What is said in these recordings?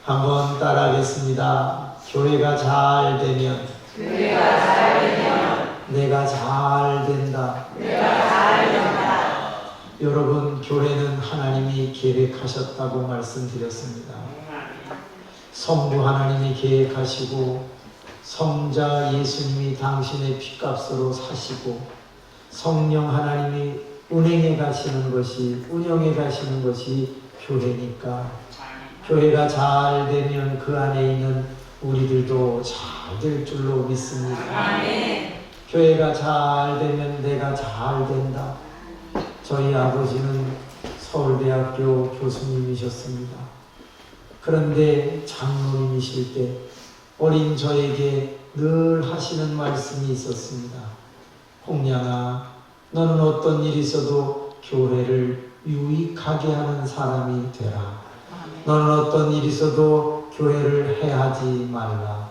한번 따라하겠습니다. 교회가 잘 되면 내가 잘 된다. 여러분, 교회는 하나님이 계획하셨다고 말씀드렸습니다. 성부 하나님이 계획하시고 성자 예수님이 당신의 핏값으로 사시고 성령 하나님이 운행해 가시는 것이, 운영해 가시는 것이 교회니까 교회가 잘 되면 그 안에 있는 우리들도 잘 될 줄로 믿습니다. 아멘. 교회가 잘 되면 내가 잘 된다. 저희 아버지는 서울대학교 교수님이셨습니다. 그런데 장로님이실 때 어린 저에게 늘 하시는 말씀이 있었습니다. 홍량아, 너는 어떤 일이 있어도 교회를 유익하게 하는 사람이 되라. 너는 어떤 일이 있어도 교회를 해하지 말라.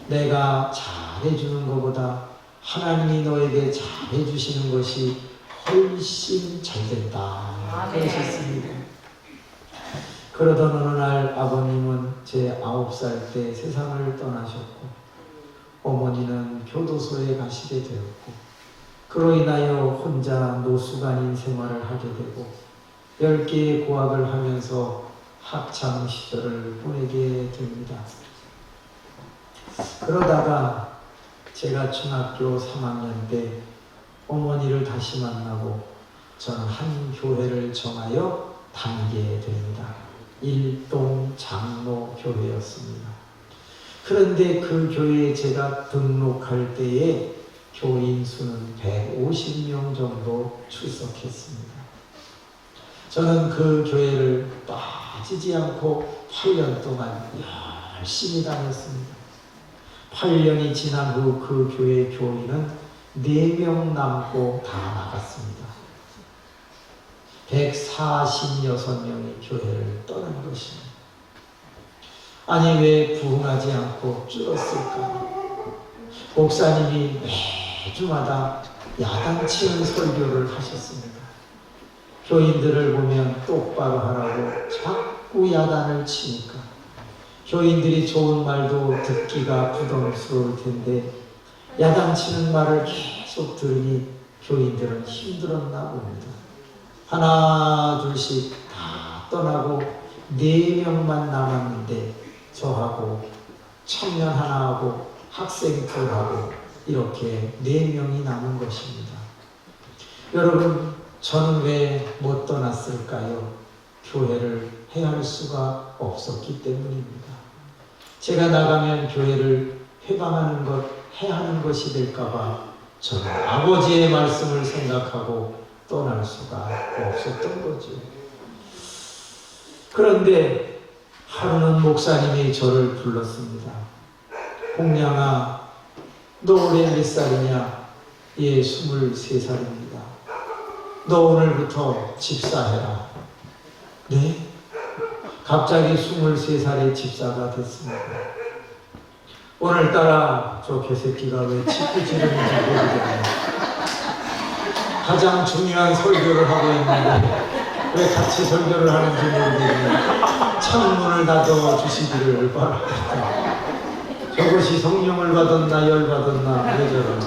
내가 잘해주는 것보다 하나님이 너에게 잘해주시는 것이 훨씬 잘 된다. 그러셨습니다. 그러던 어느 날 아버님은 제 9살 때 세상을 떠나셨고 어머니는 교도소에 가시게 되었고 그로 인하여 혼자 노숙아닌 생활을 하게 되고 10개의 고학을 하면서 학창 시절을 보내게 됩니다. 그러다가 제가 중학교 3학년 때 어머니를 다시 만나고 저는 한 교회를 정하여 다니게 됩니다. 일동 장로 교회였습니다. 그런데 그 교회에 제가 등록할 때에 교인 수는 150명 정도 출석했습니다. 저는 그 교회를 빠지지 않고 8년 동안 열심히 다녔습니다. 8년이 지난 후 그 교회 교인은 4명 남고 다 나갔습니다. 146명이 교회를 떠난 것입니다. 아니, 왜 부흥하지 않고 줄었을까? 목사님이 매주마다 야단치는 설교를 하셨습니다. 교인들을 보면 똑바로 하라고 자꾸 야단을 치니까 교인들이 좋은 말도 듣기가 부담스러울 텐데 야단치는 말을 계속 들으니 교인들은 힘들었나 봅니다. 하나 둘씩 다 떠나고 4명만 남았는데 저하고 청년 하나하고 학생 둘하고 이렇게 4명이 남은 것입니다. 여러분, 저는 왜 못 떠났을까요? 교회를 해할 수가 없었기 때문입니다. 제가 나가면 교회를 회방하는 것, 해하는 것이 될까봐 저는 아버지의 말씀을 생각하고 떠날 수가 없었던 거죠. 그런데 하루는 목사님이 저를 불렀습니다. 홍량아, 너 올해 몇 살이냐? 예, 23살입니다. 너 오늘부터 집사해라. 네? 갑자기 23살의 집사가 됐습니다. 오늘따라 저 개새끼가 왜 치구 지르는지 모르겠네요. 가장 중요한 설교를 하고 있는데 왜 같이 설교를 하는지 모르겠네요. 창문을 닫아 주시기를 바랍니다. 저것이 성령을 받았나 열받았나 왜 저러나.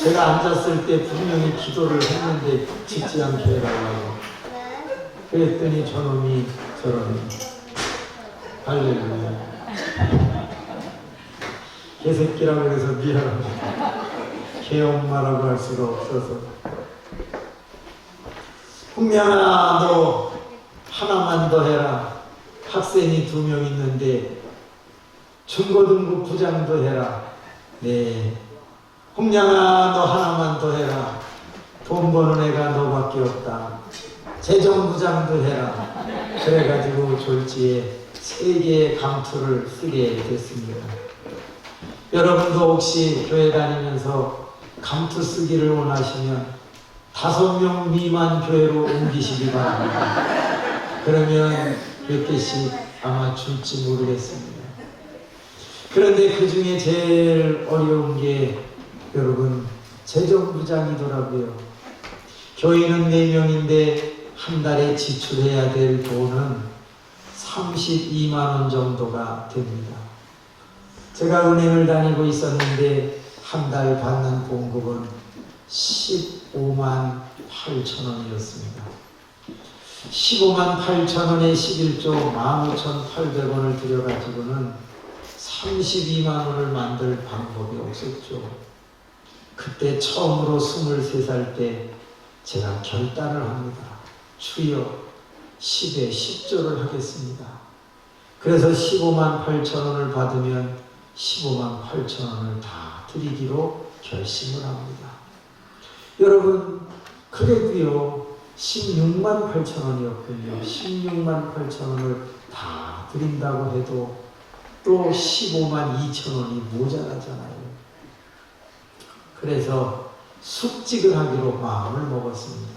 제가 앉았을 때 분명히 기도를 했는데 짓지 않게 해달라고. 그랬더니 저놈이 저러니. 할렐루야. 개새끼라고 해서 미안합니다. 개엄마라고 할 수가 없어서. 홍량아, 너 하나만 더 해라. 학생이 2명 있는데 중고등부 부장도 해라. 네. 홍량아, 너 하나만 더 해라. 돈 버는 애가 너밖에 없다. 재정부장도 해라. 그래가지고 졸지에 3개의 감투를 쓰게 됐습니다. 여러분도 혹시 교회 다니면서 감투 쓰기를 원하시면 5명 미만 교회로 옮기시기 바랍니다. 그러면 몇 개씩 아마 줄지 모르겠습니다. 그런데 그 중에 제일 어려운 게 여러분 재정부장이더라고요. 교인은 4명인데 한 달에 지출해야 될 돈은 32만 원 정도가 됩니다. 제가 은행을 다니고 있었는데 한 달 받는 봉급은 15만 8천 원이었습니다. 15만 8천 원에 11조 15,800원을 들여가지고는 32만 원을 만들 방법이 없었죠. 그때 처음으로 23살 때 제가 결단을 합니다. 주여 10에 10조를 하겠습니다. 그래서 15만 8천 원을 받으면 15만 8천 원을 다 드리기로 결심을 합니다. 여러분, 그래도요 16만 8천 원이었군요. 16만 8천 원을 다 드린다고 해도 또 15만 2천 원이 모자라잖아요. 그래서 숙직을 하기로 마음을 먹었습니다.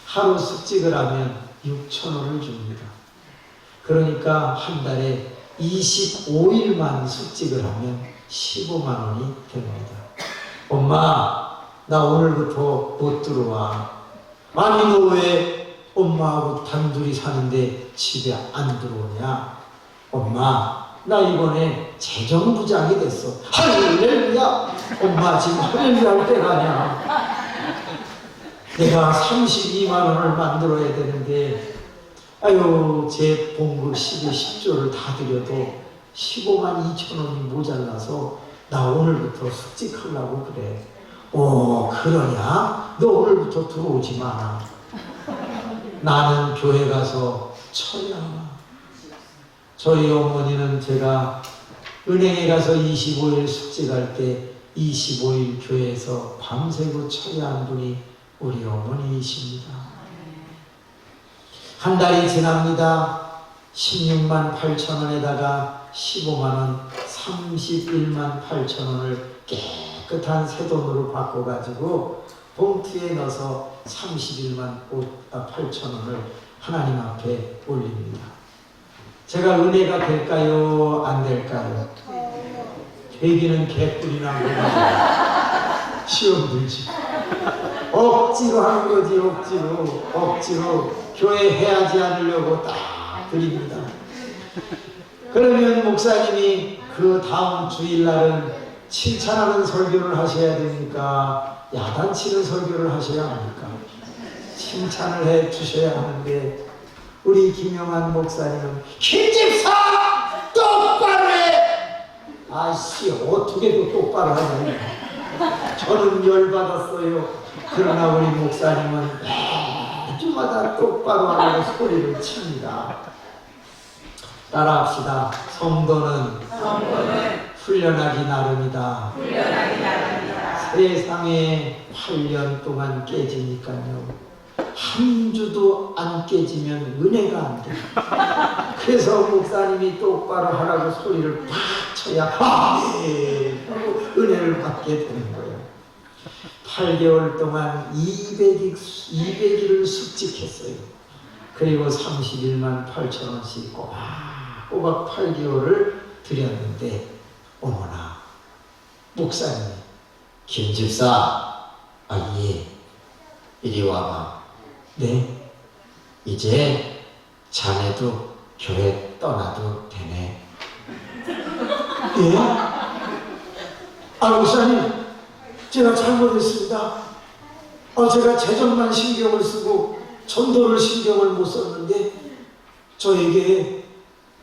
하루 숙직을 하면 6천 원을 줍니다. 그러니까 한 달에 25일만 숙직을 하면 15만 원이 됩니다. 엄마, 나 오늘부터 못 들어와. 아니, 너 왜 엄마하고 단둘이 사는데 집에 안 들어오냐? 엄마, 나 이번에 재정부장이 됐어. 할렐루야! 엄마 지금 할렐루야 할 때가 아니야. 내가 32만 원을 만들어야 되는데, 아유, 제 봉급 10에 10조를 다 드려도 15만 2천 원이 모자라서 나 오늘부터 숙직하려고 그래. 그러냐? 너 오늘부터 들어오지 마라. 나는 교회 가서 쳐야. 저희 어머니는 제가 은행에 가서 25일 숙직할 때 25일 교회에서 밤새고 처리한 분이 우리 어머니이십니다. 한 달이 지납니다. 16만 8천 원에다가 15만 원, 31만 8천 원을 깨끗한 새 돈으로 바꿔가지고 봉투에 넣어서 31만 8천 원을 하나님 앞에 올립니다. 제가 은혜가 될까요? 안 될까요? 되기는 개뿔이나 뭐가 시험 들지. 억지로 하는 거지. 억지로 교회 해야지 않으려고 딱 드립니다. 그러면 목사님이 그 다음 주일날은 칭찬하는 설교를 하셔야 되니까 야단치는 설교를 하셔야 합니까? 칭찬을 해 주셔야 하는데 우리 김영환 목사님은 김집사 똑바로 해! 아씨, 어떻게 또 똑바로 하냐. 저는 열받았어요. 그러나 우리 목사님은 매주마다 똑바로 하라고 소리를 칩니다. 따라합시다. 성도는 훈련하기 나름이다. 세상에 8년 동안 깨지니까요. 한 주도 안 깨지면 은혜가 안 돼. 그래서 목사님이 똑바로 하라고 소리를 팍 쳐야 하고 은혜를 받게 되는 거예요. 8개월 동안 200일을 숙직했어요. 그리고 31만 8천 원씩 꼬박 8개월을 드렸는데 어머나 목사님, 김집사, 예, 이리 와봐. 네, 이제 자네도 교회 떠나도 되네. 예? 목사님, 제가 잘못했습니다. 제가 재정만 신경을 쓰고 전도를 신경을 못 썼는데 저에게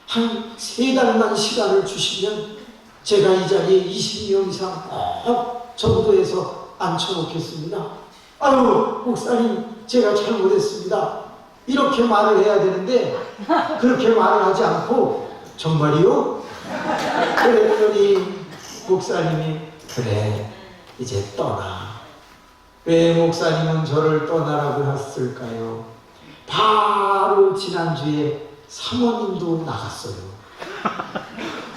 한 3달만 시간을 주시면 제가 이 자리에 20명 이상 꼭 전도해서 앉혀놓겠습니다. 목사님, 제가 잘못했습니다. 이렇게 말을 해야 되는데 그렇게 말을 하지 않고 정말이요? 그랬더니 목사님이 그래, 이제 떠나. 왜 목사님은 저를 떠나라고 했을까요? 바로 지난주에 사모님도 나갔어요.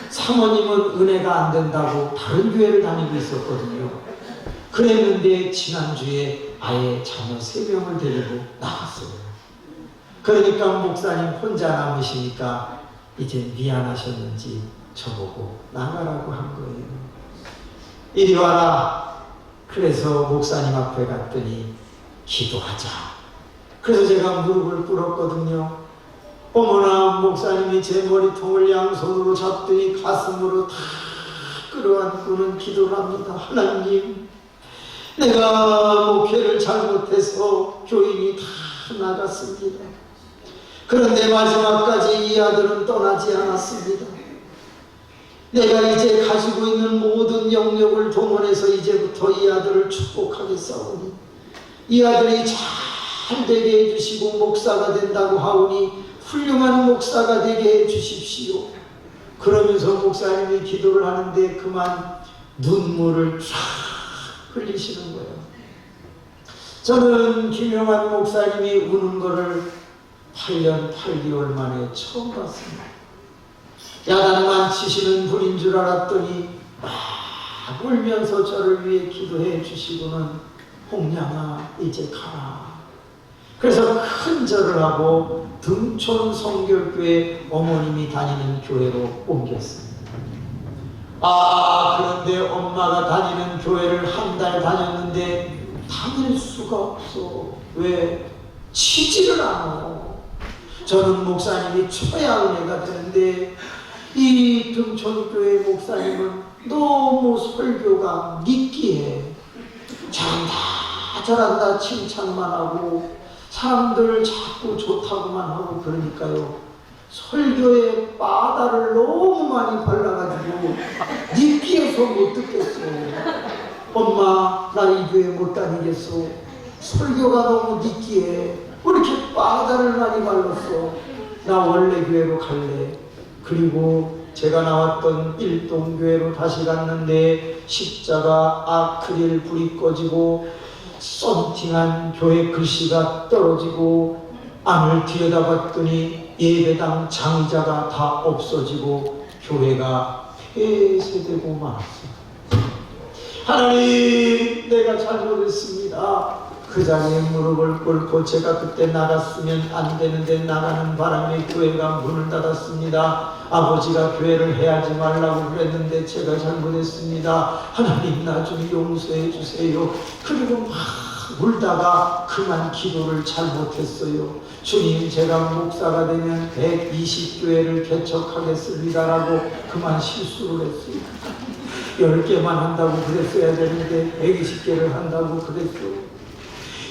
사모님은 은혜가 안 된다고 다른 교회를 다니고 있었거든요. 그랬는데 지난주에 아예 자녀 3명을 데리고 나갔어요. 그러니까 목사님 혼자 남으시니까 이제 미안하셨는지 저보고 나가라고 한 거예요. 이리 와라. 그래서 목사님 앞에 갔더니 기도하자. 그래서 제가 무릎을 꿇었거든요. 어머나 목사님이 제 머리통을 양손으로 잡더니 가슴으로 다 끌어안고는 기도를 합니다. 하나님, 내가 목회를 잘못해서 교인이 다 나갔습니다. 그런데 마지막까지 이 아들은 떠나지 않았습니다. 내가 이제 가지고 있는 모든 영역을 동원해서 이제부터 이 아들을 축복하겠사오니 이 아들이 잘 되게 해주시고 목사가 된다고 하오니 훌륭한 목사가 되게 해주십시오. 그러면서 목사님이 기도를 하는데 그만 눈물을 쫙 흘리시는 거예요. 저는 김영환 목사님이 우는 거를 8년 8개월 만에 처음 봤습니다. 야단만 치시는 분인 줄 알았더니 막 울면서 저를 위해 기도해 주시고는 홍양아 이제 가라. 그래서 큰 절을 하고 등촌 성결교회 어머님이 다니는 교회로 옮겼습니다. 그런데 엄마가 다니는 교회를 한 달 다녔는데 다닐 수가 없어. 왜? 치지를 않아. 저는 목사님이 쳐야 은혜가 되는데 이 등촌교회 목사님은 너무 설교가 느끼해. 잘한다 칭찬만 하고 사람들 자꾸 좋다고만 하고 그러니까요. 설교에 바다를 너무 많이 발라가지고 느끼해서 못 듣겠어. 엄마, 나 이 교회 못 다니겠어. 설교가 너무 느끼해. 왜 이렇게 바다를 많이 발랐어? 나 원래 교회로 갈래. 그리고 제가 나왔던 일동교회로 다시 갔는데 십자가 아크릴 불이 꺼지고 썬팅한 교회 글씨가 떨어지고 안을 들여다봤더니 예배당 장의자가 다 없어지고 교회가 폐쇄되고 말았습니다. 하나님, 내가 잘못했습니다. 그 자리에 무릎을 꿇고 제가 그때 나갔으면 안 되는데 나가는 바람에 교회가 문을 닫았습니다. 아버지가 교회를 해하지 말라고 그랬는데 제가 잘못했습니다. 하나님, 나 좀 용서해 주세요. 그리고 막 울다가 그만 기도를 잘못했어요. 주님, 제가 목사가 되면 120교회를 개척하겠습니다라고 그만 실수를 했어요. 10개만 한다고 그랬어야 되는데 120개를 한다고 그랬죠.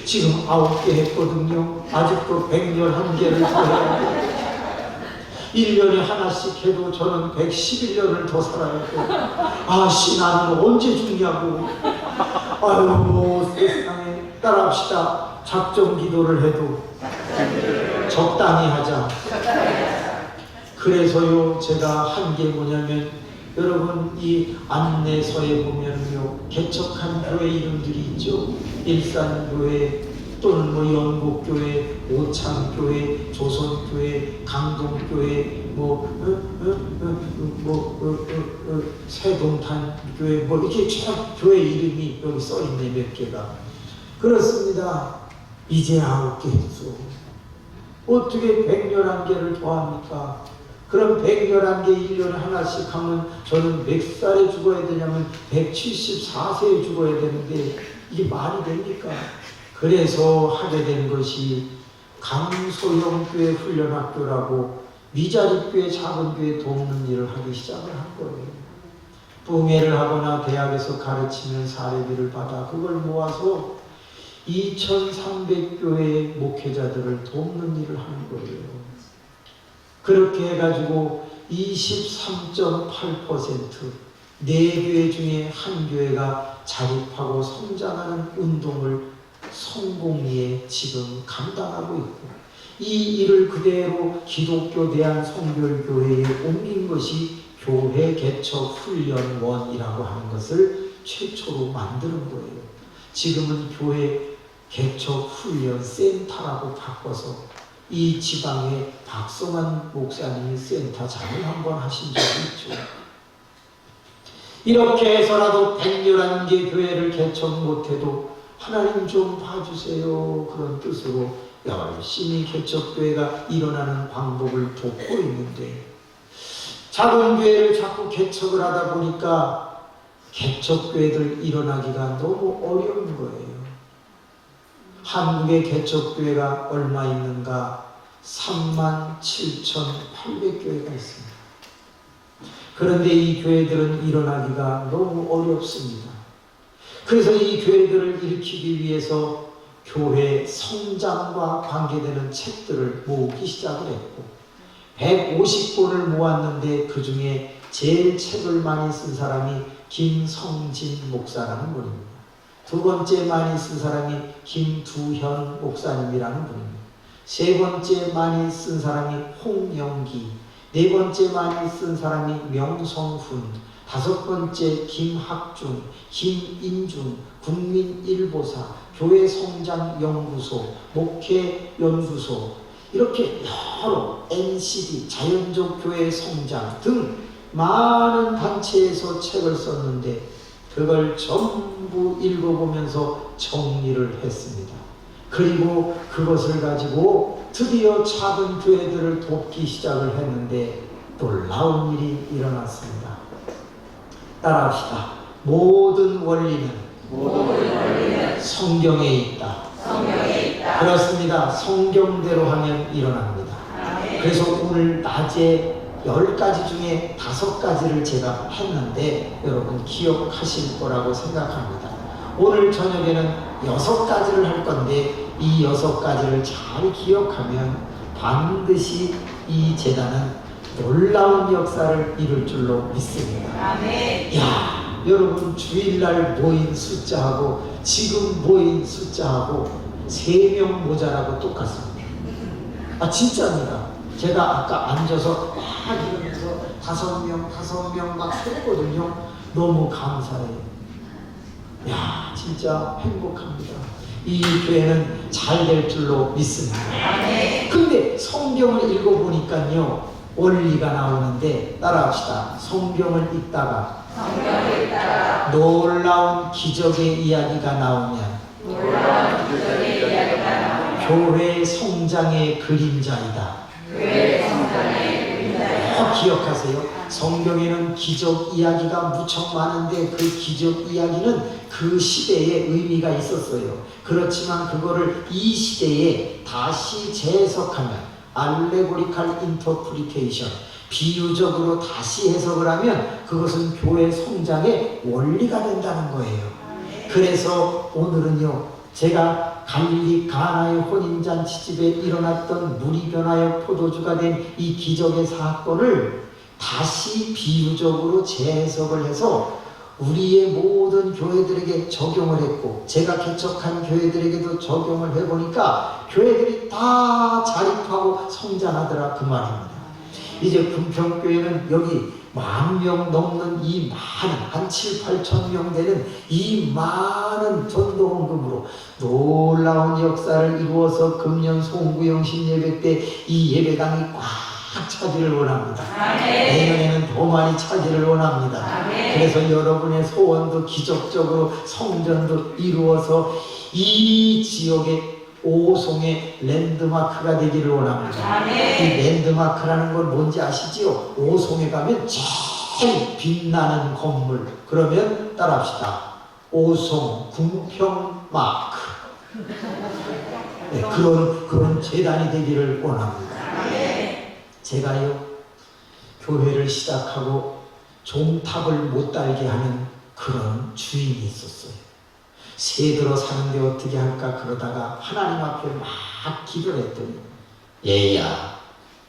지금 9개 했거든요. 아직도 111개를 더 해야 돼요. 1년에 하나씩 해도 저는 111년을 더 살아야 돼요. 나는 언제 죽냐고. 아유, 세상에. 따라합시다. 작정 기도를 해도 적당히 하자. 그래서요, 제가 한 게 뭐냐면, 여러분, 이 안내서에 보면요, 개척한 교회 이름들이 있죠. 일산교회, 또는 영국교회, 오창교회, 조선교회, 강동교회, 세동탄교회, 이렇게 쭉 교회 이름이 여기 써있네, 몇 개가. 그렇습니다. 이제 9개 했어. 어떻게 111개를 더합니까? 그럼 111개 1년에 하나씩 하면 저는 몇 살에 죽어야 되냐면 174세에 죽어야 되는데 이게 말이 됩니까? 그래서 하게 된 것이 강소형교회 훈련학교라고 미자립교회 작은 교회 돕는 일을 하기 시작을 한 거예요. 부흥회를 하거나 대학에서 가르치는 사례비를 받아 그걸 모아서 2300교회의 목회자들을 돕는 일을 하는 거예요. 그렇게 해가지고 23.8% 4교회 중에 한 교회가 자립하고 성장하는 운동을 성공리에 지금 감당하고 있고, 이 일을 그대로 기독교 대한성결교회에 옮긴 것이 교회 개척 훈련원이라고 하는 것을 최초로 만드는 거예요. 지금은 교회 개척 훈련 센터라고 바꿔서 이 지방에 박성환 목사님이 센터장을 한번 하신 적이 있죠. 이렇게 해서라도 111개 교회를 개척 못해도 하나님 좀 봐주세요. 그런 뜻으로 열심히 개척교회가 일어나는 방법을 돕고 있는데, 작은 교회를 자꾸 개척을 하다 보니까 개척교회들 일어나기가 너무 어려운 거예요. 한국의 개척교회가 얼마 있는가? 37,800교회가 있습니다. 그런데 이 교회들은 일어나기가 너무 어렵습니다. 그래서 이 교회들을 일으키기 위해서 교회 성장과 관계되는 책들을 모으기 시작을 했고 150권을 모았는데 그 중에 제일 책을 많이 쓴 사람이 김성진 목사라는 분입니다. 두 번째 많이 쓴 사람이 김두현 목사님이라는 분입니다. 세 번째 많이 쓴 사람이 홍영기, 네 번째 많이 쓴 사람이 명성훈, 다섯 번째 김학중, 김인중, 국민일보사, 교회성장연구소, 목회연구소, 이렇게 여러 NCD, 자연적 교회 성장 등 많은 단체에서 책을 썼는데 그걸 전부 읽어보면서 정리를 했습니다. 그리고 그것을 가지고 드디어 작은 교회들을 돕기 시작을 했는데 놀라운 일이 일어났습니다. 따라합시다. 모든 원리는 성경에 있다. 그렇습니다. 성경대로 하면 일어납니다. 그래서 오늘 낮에 10가지 중에 5가지를 제가 했는데 여러분 기억하실 거라고 생각합니다. 오늘 저녁에는 6가지를 할 건데 이 6가지를 잘 기억하면 반드시 이 재단은 놀라운 역사를 이룰 줄로 믿습니다. 야, 여러분 주일날 모인 숫자하고 지금 모인 숫자하고 3명 모자라고 똑같습니다. 아 진짜입니다. 제가 아까 앉아서 막 이러면서 5명 막 했거든요. 너무 감사해요. 야 진짜 행복합니다. 이 교회는 잘 될 줄로 믿습니다. 근데 성경을 읽어보니까요 원리가 나오는데 따라합시다. 성경을 읽다가 놀라운 기적의 이야기가 나오면 교회 성장의 그림자이다. 기억하세요. 성경에는 기적 이야기가 무척 많은데 그 기적 이야기는 그 시대에 의미가 있었어요. 그렇지만 그거를 이 시대에 다시 재해석하면 알레고리칼 인터프리테이션, 비유적으로 다시 해석을 하면 그것은 교회 성장의 원리가 된다는 거예요. 그래서 오늘은요 제가 갈릴리 가나의 혼인잔치집에 일어났던 물이 변하여 포도주가 된 이 기적의 사건을 다시 비유적으로 재해석을 해서 우리의 모든 교회들에게 적용을 했고 제가 개척한 교회들에게도 적용을 해보니까 교회들이 다 자립하고 성장하더라 그 말입니다. 이제 금평교회는 여기 10,000명 넘는 이 많은 한 7,000~8,000명 되는 이 많은 전도헌금으로 놀라운 역사를 이루어서 금년 송구영신 예배 때 이 예배당이 꽉 차기를 원합니다. 내년에는 더 많이 차기를 원합니다. 그래서 여러분의 소원도 기적적으로 성전도 이루어서 이 지역의 오송의 랜드마크가 되기를 원합니다. 이 랜드마크라는 건 뭔지 아시지요? 오송에 가면 제일 빛나는 건물. 그러면 따라합시다. 오송 궁평마크. 네, 그런 재단이 되기를 원합니다. 제가요 교회를 시작하고 종탑을 못 달게 하는 그런 주인이 있었어요. 새들어 사는데 어떻게 할까 그러다가 하나님 앞에 막 기도를 했더니 얘야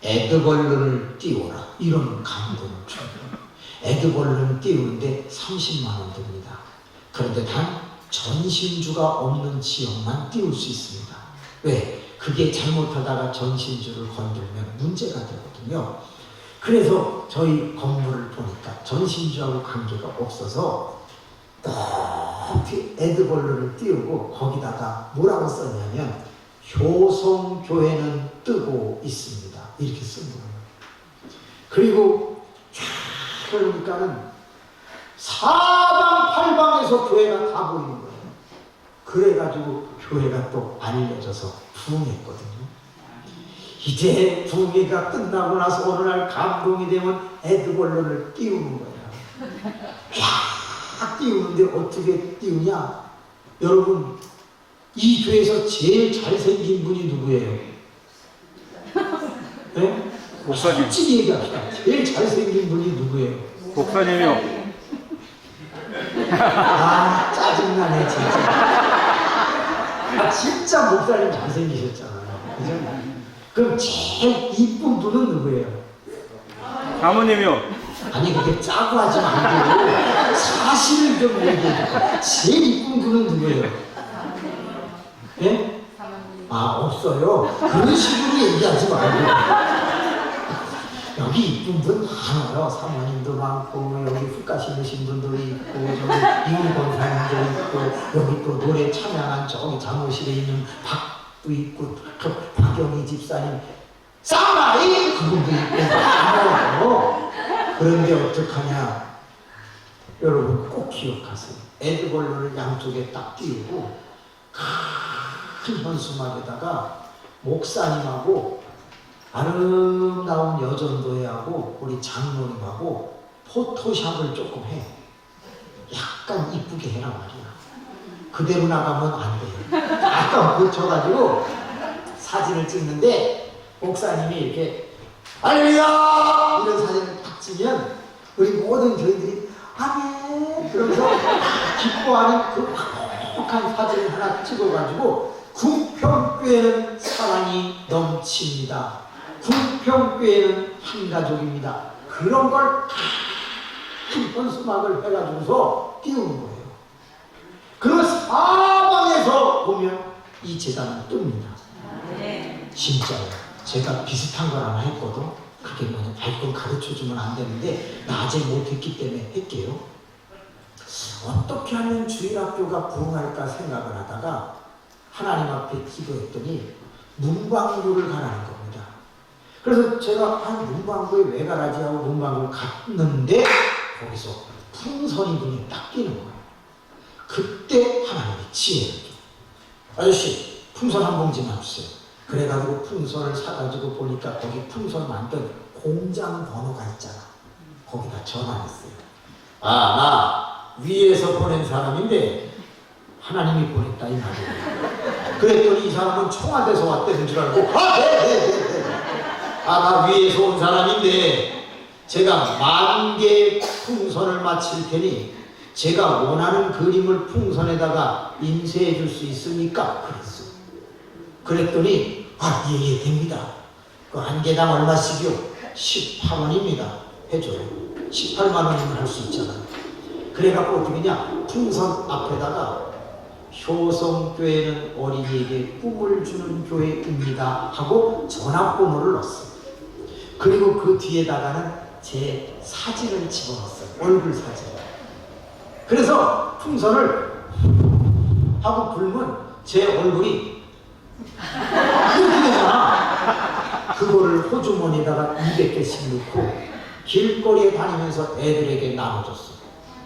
에드벌룬을 띄워라 이런 감동을 줘요. 에드벌룬을 띄우는데 30만 원 듭니다. 그런데 단 전신주가 없는 지역만 띄울 수 있습니다. 왜? 그게 잘못하다가 전신주를 건들면 문제가 되거든요. 그래서 저희 건물을 보니까 전신주하고 관계가 없어서 높이 에드벌룬을 띄우고 거기다가 뭐라고 썼냐면 효성교회는 뜨고 있습니다. 이렇게 쓴 거예요. 그리고 그러니까는 사방팔방에서 교회가 다 보이는 거예요. 그래가지고 교회가 또 알려져서 부흥했거든요. 이제 부흥회가 끝나고 나서 어느 날 감동이 되면 에드벌룬을 띄우는 거예요. 띄우는데 어떻게 띄우냐? 여러분 이 교회에서 제일 잘생긴 분이 누구예요? 네? 목사님. 솔직히 얘기합시다. 제일 잘생긴 분이 누구예요? 목사님이요. 아, 짜증나네, 진짜. 아, 진짜 목사님 잘생기셨잖아요. 그죠? 그럼 제일 이쁜 분은 누구예요? 사모님이요. 아니, 그렇게 짜고 하지 말고 사실을 좀 얘기해줘. 제일 이쁜 분은 누구예요? 예? 아, 없어요. 그런 식으로 얘기하지 말고. 여기 이쁜 분 많아요. 사모님도 많고, 여기 훅가 심으신 분도 있고, 저기 이훈권사님도 있고, 여기 또 노래 찬양한 저기 사무실에 있는 박도 있고, 박영희 집사님, 쌍라이! 그분도 있고, 많아요. 그런데 어떡하냐. 여러분 꼭 기억하세요. 에드벌로를 양쪽에 딱 띄우고, 큰 현수막에다가 목사님하고 아름다운 여전도회하고 우리 장로님하고 포토샵을 조금 해. 약간 이쁘게 해라 말이야. 그대로 나가면 안 돼요. 약간 붙여가지고 사진을 찍는데 목사님이 이렇게 할렐루야! 이런 사진을 딱 찍으면 우리 모든 저희들이 아멘! 그러면서 기뻐하는 그 행복한 사진을 하나 찍어가지고 궁평교회는 사랑이 넘칩니다. 궁평교회는 한 가족입니다. 그런 걸 큰 현수막을 해가지고서 띄우는 거예요. 그 사방에서 보면 이 재단은 뜹니다. 진짜요. 제가 비슷한 걸 하나 했거든. 그게 뭐냐, 발권 가르쳐주면 안 되는데 낮에 못했기 때문에 할게요. 어떻게 하면 주일학교가 부흥할까 생각을 하다가 하나님 앞에 기도했더니 문방구를 가라는 겁니다. 그래서 제가 문방구에 왜 가라지 하고 문방구를 갔는데 거기서 풍선이 눈에 딱 띄는 거예요. 그때 하나님이 지혜를 줘. 아저씨 풍선 한 봉지만 주세요. 그래가지고 풍선을 사가지고 보니까 거기 풍선 만든 공장 번호가 있잖아. 거기다 전화했어요. 아, 나 위에서 보낸 사람인데 하나님이 보냈다 이 말이에요. 그랬더니 이 사람은 청와대에서 왔다는 줄 알고 네. 아, 나 위에서 온 사람인데 제가 10,000개의 풍선을 마칠 테니 제가 원하는 그림을 풍선에다가 인쇄해 줄 수 있습니까? 그랬어. 그랬더니 예, 됩니다. 그 한 개당 얼마씩이요? 18원입니다. 해줘요. 18만 원이면 할 수 있잖아. 그래갖고 어떻게 하냐, 풍선 앞에다가 효성교회는 어린이에게 꿈을 주는 교회입니다 하고 전화번호를 넣었어요. 그리고 그 뒤에다가는 제 사진을 집어넣었어요. 얼굴 사진. 그래서 풍선을 하고 불면 제 얼굴이 이렇게 되잖아. 그거를 호주머니에다가 200개씩 넣고 길거리에 다니면서 애들에게 나눠줬어.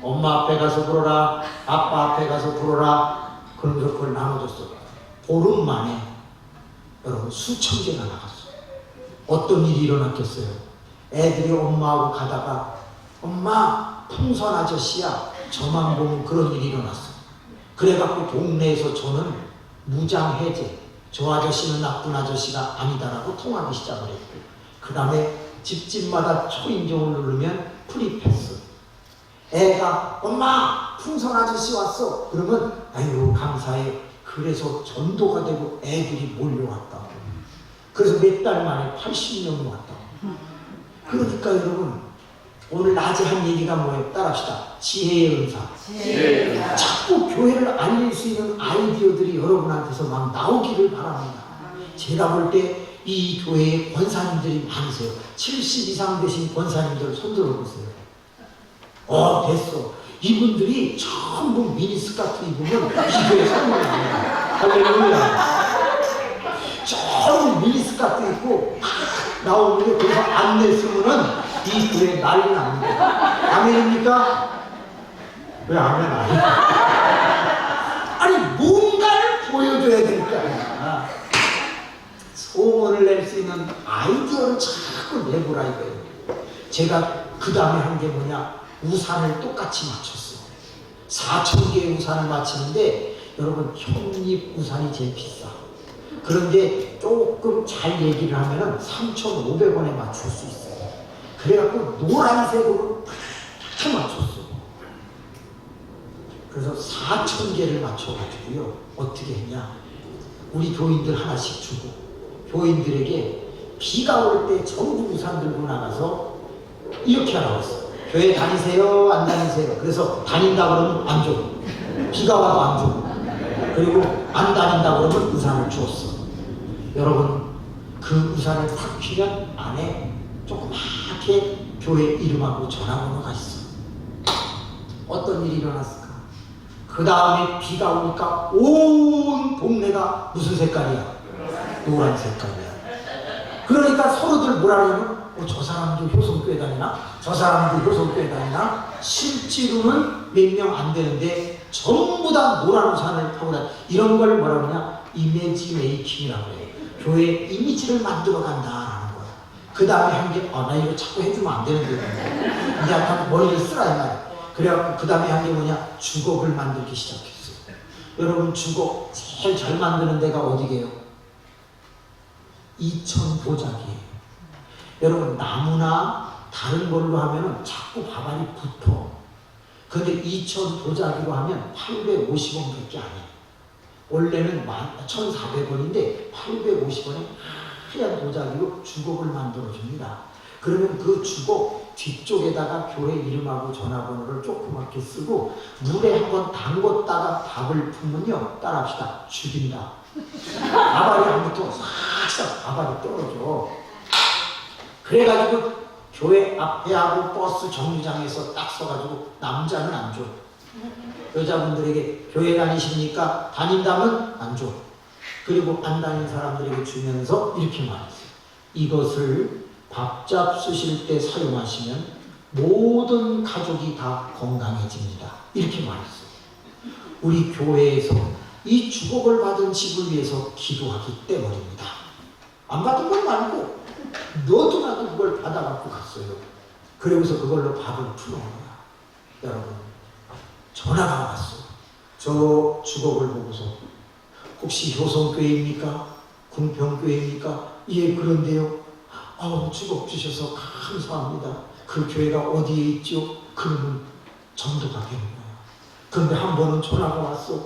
엄마 앞에 가서 불어라, 아빠 앞에 가서 불어라. 그러면서 그걸 나눠줬어. 보름 만에 여러분 수천 개가 나갔어. 어떤 일이 일어났겠어요? 애들이 엄마하고 가다가 엄마 풍선 아저씨야, 저만 보면 그런 일이 일어났어. 그래갖고 동네에서 저는 무장해제, 저 아저씨는 나쁜 아저씨가 아니다라고 통하기 시작을 했고, 그 다음에 집집마다 초인종을 누르면 프리패스. 애가 엄마 풍선 아저씨 왔어. 그러면 아유 감사해. 그래서 전도가 되고 애들이 몰려왔다. 그래서 몇 달 만에 80명이 왔다. 그러니까 여러분 오늘 낮에 한 얘기가 뭐예요? 따라합시다. 지혜의 은사. 자꾸 교회를 알릴 수 있는 아이디어들이 여러분한테서 막 나오기를 바랍니다. 제가 볼 때 이 교회에 권사님들이 많으세요. 70 이상 되신 권사님들 손들어 보세요. 됐어. 이분들이 전부 미니스커트 입으면 이 교회 선물이 아니야. 할렐루야. 전부 미니스커트 입고 나오는데 거기서 안 냈으면은 이 교회 난리 납니다. 아멘입니까? 왜 아멘 안 해? 아니 뭔가를 보여줘야 될 거 아니야. 소문을 낼 수 있는 아이디어를 자꾸 내보라 이거예요. 제가 그 다음에 한 게 뭐냐, 우산을 똑같이 맞췄어. 4,000개의 우산을 맞추는데 여러분 형립 우산이 제일 비싸. 그런데 조금 잘 얘기를 하면은 3,500원에 맞출 수 있어요. 그래갖고 노란색으로 탁 맞췄어. 그래서 4,000개를 맞춰가지고요. 어떻게 했냐. 우리 교인들 하나씩 주고 교인들에게 비가 올 때 전부 우산 들고 나가서 이렇게 하라고 했어. 교회 다니세요? 안 다니세요? 그래서 다닌다 그러면 안 줘. 비가 와도 안 줘. 그리고 안 다닌다 그러면 우산을 주었어. 여러분 그 우산을 탁 피면 안에 조그맣게 교회 이름하고 전화번호가 있어. 어떤 일이 일어났을까? 그 다음에 비가 오니까 온 동네가 무슨 색깔이야? 노란 색깔이야. 그러니까 서로들 뭐라 그러면 저 사람도 효성교회 다니나? 저 사람도 효성교회 다니나? 실제로는 몇 명 안 되는데 전부 다 노란 우산을 타고 다니. 이런 걸 뭐라 그러냐? 이미지 메이킹이라고 해. 교회 이미지를 만들어 간다라는 거야. 그 다음에 한 게 나 이거 자꾸 해주면 안 되는데 이제 약간 머리를 쓰라 이 말이야. 그래갖고 그 다음에 한 게 뭐냐? 주걱을 만들기 시작했어. 여러분 주걱 제일 잘 만드는 데가 어디게요? 이천 도자기예요. 여러분 나무나 다른 걸로 하면은 자꾸 바발이 붙어. 근데 이천 도자기로 하면 850원밖에 안 해. 원래는 1,400원인데 850원에 하얀 도자기로 주걱을 만들어줍니다. 그러면 그 주걱 뒤쪽에다가 교회 이름하고 전화번호를 조그맣게 쓰고 물에 한번 담궜다가 밥을 품으면요. 따라합시다. 죽인다. 바발이 안 붙어. 싹싹 바발이 떨어져. 그래가지고 교회 앞에 하고 버스 정류장에서 딱 서가지고 남자는 안 줘. 여자분들에게 교회 다니십니까? 다닌다면 안 줘. 그리고 안 다닌 사람들에게 주면서 이렇게 말했어요. 이것을 밥잡 쓰실 때 사용하시면 모든 가족이 다 건강해집니다. 이렇게 말했어요. 우리 교회에서 이 주복을 받은 집을 위해서 기도하기 때문입니다. 안 받은 건 말고 너도 나도 그걸 받아갖고 갔어요. 그러고서 그걸로 밥을 푸는 거야. 여러분 전화가 왔어. 저 주걱을 보고서 혹시 효성교회입니까? 궁평교회입니까? 예 그런데요. 주걱 주셔서 감사합니다. 그 교회가 어디에 있죠? 그러면 전도가 되는 거야. 그런데 한 번은 전화가 왔어.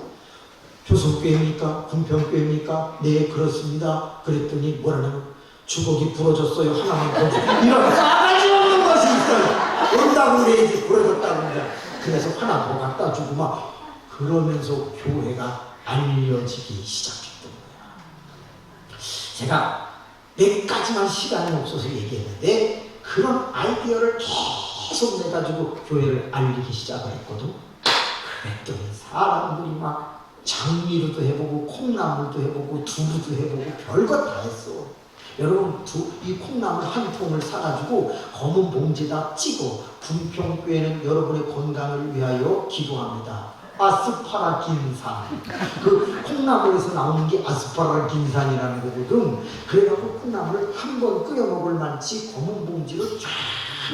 효성교회입니까? 궁평교회입니까? 네 그렇습니다. 그랬더니 뭐라냐면 주걱이 부러졌어요. 하나만 더 줘. 이런 싸가지 없는 것이 있어요. 온다고 그래야지 부러졌다고 그러냐. 그래서 하나 더 갖다 주고 막 그러면서 교회가 알려지기 시작했던 거야. 제가 몇 가지만 시간이 없어서 얘기했는데 그런 아이디어를 계속 내가지고 교회를 알리기 시작을 했거든. 그랬더니 사람들이 막 장미로도 해보고 콩나물도 해보고 두부도 해보고 별거 다 했어. 여러분 이 콩나물 한 통을 사가지고 검은 봉지에다 찍어 궁평교회는 여러분의 건강을 위하여 기도합니다. 아스파라긴산. 그 콩나물에서 나오는 게 아스파라긴산이라는 거거든. 그래갖고 콩나물을 한 번 끓여 먹을 만치 검은 봉지로 쫙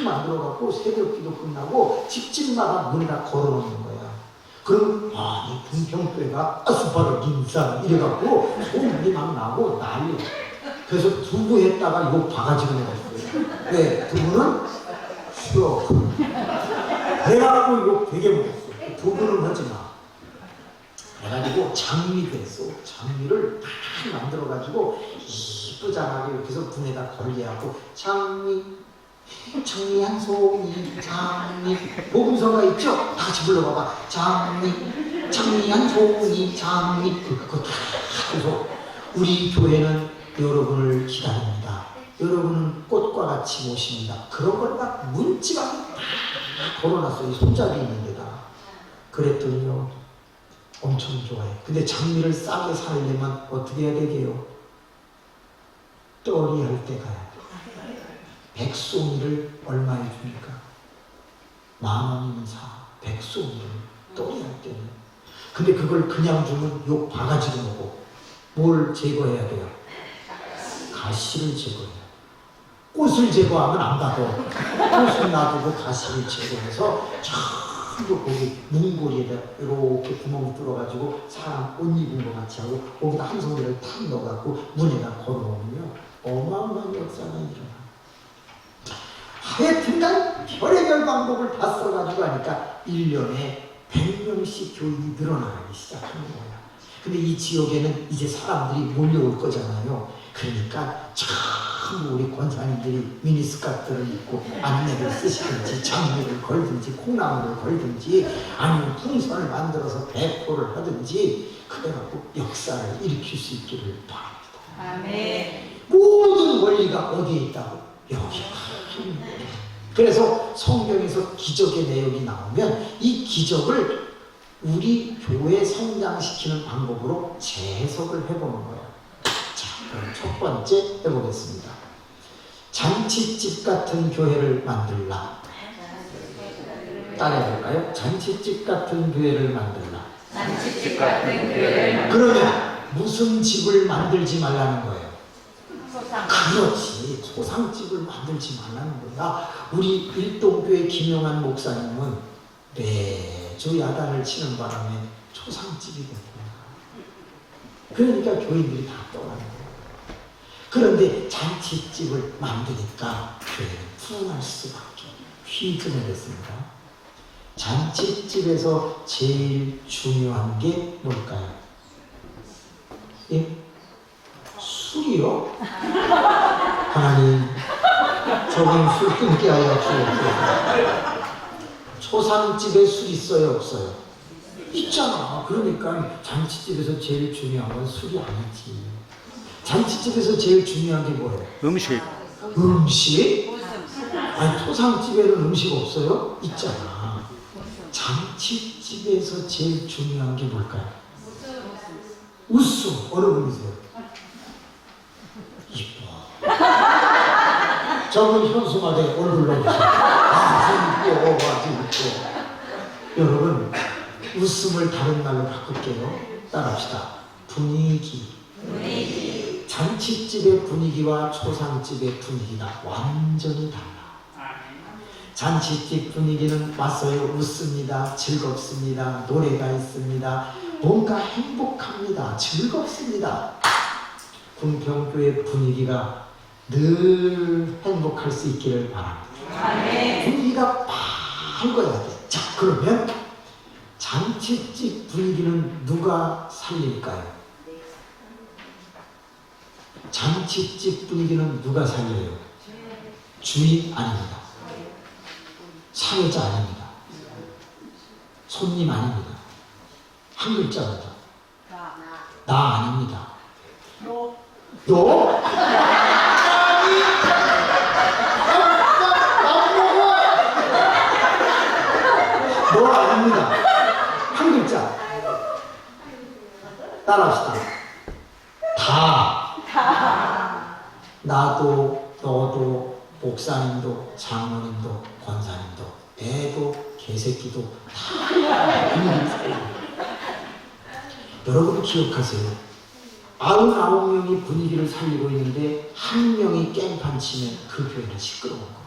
만들어갖고 새벽기도 끝나고 집집마다 문에다 걸어놓는 거야. 그럼 이 궁평교회가 아스파라긴산 이래갖고 소문이 막 나고 난리. 그래서 두부 했다가 욕 바가지로 먹었어요. 네, 두부는 쉬어. 그래갖고 욕 되게 먹었어. 두부는 하지 마. 그래가지고 장미도 했어. 장미를 딱 만들어가지고 이쁘장하게 이렇게 해서 분에다 걸게 하고 장미 한 송이 장미 복음서가 있죠? 다 같이 불러봐봐. 장미 한 송이 장미 그거 다 해서 우리 교회는 여러분을 기다립니다. 여러분은 꽃과 같이 모십니다. 그런 걸 막 문지방에 다 걸어놨어요. 이 손잡이 있는 데다. 그랬더니요 엄청 좋아해. 근데 장미를 싸게 사려면 어떻게 해야 되게요? 떨이 할 때 가야 돼. 백송이를 얼마에 줍니까? 10,000원이면 사. 백송이를 떨이 할 때는. 근데 그걸 그냥 주면 욕 바가지로 먹어. 뭘 제거해야 돼요? 가시를 제거해요. 꽃을 제거하면 안 가도 꽃을 놔두고 가시를 제거해서 거 거기 문고리에다 이렇게 구멍 뚫어가지고 사람 옷 입은 것 같이 하고 거기다 한 손을 탁 넣어갖고 문에다 걸어놓으면요 어마어마한 역사가 일어나. 하여튼간 별의별 방법을 다 써가지고 하니까 1년에 100명씩 교인이 늘어나기 시작하는 거야. 근데 이 지역에는 이제 사람들이 몰려올 거잖아요. 그러니까 전부 우리 권사님들이 미니스커트를 입고 안내를 쓰시든지 장미를 걸든지 콩나물을 걸든지 아니면 풍선을 만들어서 배포를 하든지 그래갖고 역사를 일으킬 수 있기를 바랍니다. 아멘. 모든 원리가 어디에 있다고? 여기. 그래서 성경에서 기적의 내용이 나오면 이 기적을 우리 교회 성장시키는 방법으로 재해석을 해보는 거예요. 자, 그럼 첫 번째 해보겠습니다. 잔치집 같은 교회를 만들라. 따라해볼까요? 잔치집 같은 교회를 만들라. 잔치집 같은 교회를 만들라. 그러면 무슨 집을 만들지 말라는 거예요? 소상. 그렇지. 소상집을 만들지 말라는 거야. 우리 일동교회 김용환 목사님은 매주 야단을 치는 바람에 초상집이 된 거야. 그러니까 교인들이 다 떠나는 거야. 그런데 잔치집을 만드니까 교회는 푸른할 수밖에. 휘증을 했습니다. 잔치집에서 제일 중요한 게 뭘까요? 예? 술이요? 하나님, 저건 술 끊게 하여 주옵소서. 초상집에 술 있어요, 없어요? 있잖아. 그러니까 잔치집에서 제일 중요한 건 술이 아니지. 잔치집에서 제일 중요한 게 뭐예요? 음식. 음식? 아니, 초상집에는 음식 없어요? 있잖아. 잔치집에서 제일 중요한 게 뭘까요? 웃음. 어느 분이세요? 이뻐. 저분 현수막에 얼굴 넣어주세요. 아, 이뻐. 아주 이뻐. 여러분, 웃음을 다른 말로 바꿀게요. 따라합시다. 분위기. 잔치집의 분위기와 초상집의 분위기가 완전히 달라. 잔치집 분위기는 왔어요. 웃습니다. 즐겁습니다. 노래가 있습니다. 뭔가 행복합니다. 즐겁습니다. 궁평교회 분위기가 늘 행복할 수 있기를 바랍니다. 분위기가 밝아야 돼. 자, 그러면 잔치집 분위기는 누가 살릴까요? 잔치집 분위기는 누가 살려요? 주인 아닙니다. 사회자 아닙니다. 손님 아닙니다. 한 글자입니다. 나 아닙니다. 너? 아니, 너 아닙니다. 한 글자. 따라합시다. 다. 나도, 너도, 목사님도, 장로님도, 권사님도, 애도, 개새끼도 다 분위기 살려. 여러분 기억하세요. 99명이 분위기를 살리고 있는데 한 명이 깽판 치면 그 교회는 시끄러운 거예요.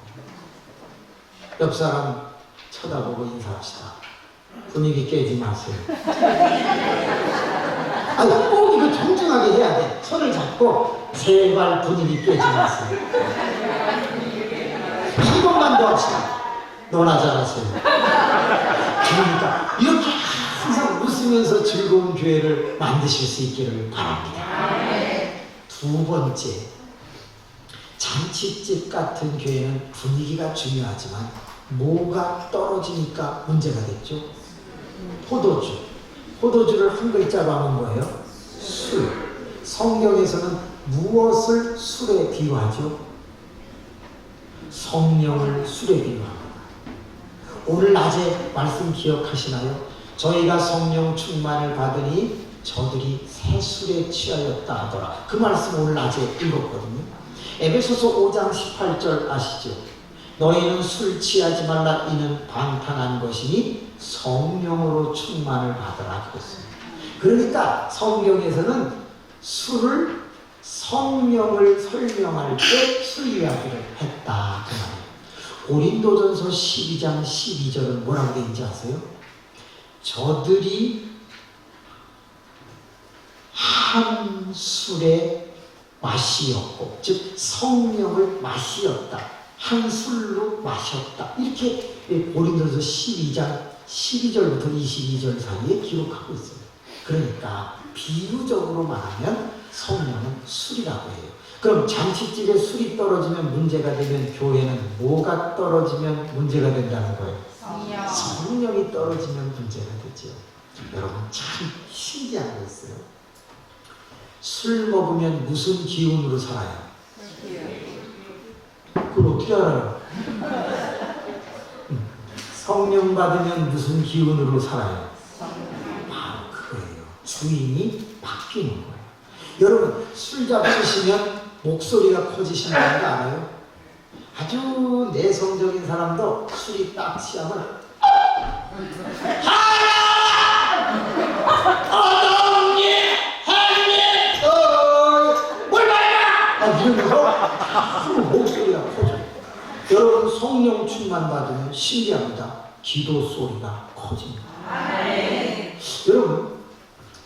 옆 사람 쳐다보고 인사합시다. 분위기 깨지 마세요. 아니, 꼭 이거 정중하게 해야 돼. 손을 잡고 제발 분위기 깨지 마세요. 한 번만 더 합시다. 너나 잘하세요. 그러니까 이렇게 항상 웃으면서 즐거운 교회를 만드실 수 있기를 바랍니다. 두 번째, 잔치집 같은 교회는 분위기가 중요하지만 뭐가 떨어지니까 문제가 됐죠? 포도주. 포도주를 한 글자로 하는 거예요? 술. 성경에서는 무엇을 술에 비유하죠? 성령을 술에 비유합니다. 오늘 낮에 말씀 기억하시나요? 저희가 성령 충만을 받으니 저들이 새 술에 취하였다 하더라. 그 말씀 오늘 낮에 읽었거든요. 에베소서 5장 18절 아시죠? 너희는 술 취하지 말라. 이는 방탕한 것이니 성령으로 충만을 받으라. 그랬습니다. 그러니까 성경에서는 술을 성령을 설명할 때 술 이야기를 했다. 그 말이에요. 고린도전서 12장 12절은 뭐라고 되어 있는지 아세요? 저들이 한 술의 맛이었고, 즉 성령을 맛이었다, 한 술로 마셨다, 이렇게 고린도전서 12장 12절부터 22절 사이에 기록하고 있어요. 그러니까 비유적으로 말하면 성령은 술이라고 해요. 그럼 잔치집에 술이 떨어지면 문제가 되면 교회는 뭐가 떨어지면 문제가 된다는 거예요? 성령이 떨어지면 문제가 되죠. 여러분 참 신기한 거 있어요. 술 먹으면 무슨 기운으로 살아요? 그걸 어떻게 알아요? 성령 받으면 무슨 기운으로 살아요? 바로 그거예요. 주인이 바뀌는 거예요. 여러분 술 잡수시면 목소리가 커지신다는 거 알아요? 아주 내성적인 사람도 술이 딱 취하면 이러면서 목소리가 커져요. 여러분 성령 충만 받으면 신기합니다. 기도 소리가 커집니다. 여러분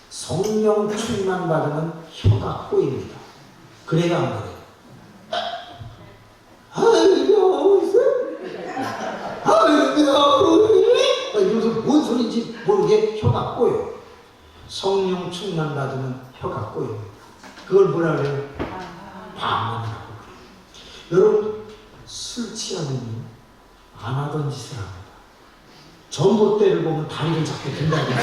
성령 충만 받으면 혀가 꼬입니다. 그래야 안 그래요? 이러면서 뭔 소리인지 모르게 혀가 꼬여요. 성령 충만 받으면 혀가 꼬여요. 그걸 뭐라 그래요? 방언이라고 그래요. 여러분 술 취하면 안 하던 짓을 합니다. 전봇대를 보면 다리를 잡고 든다든지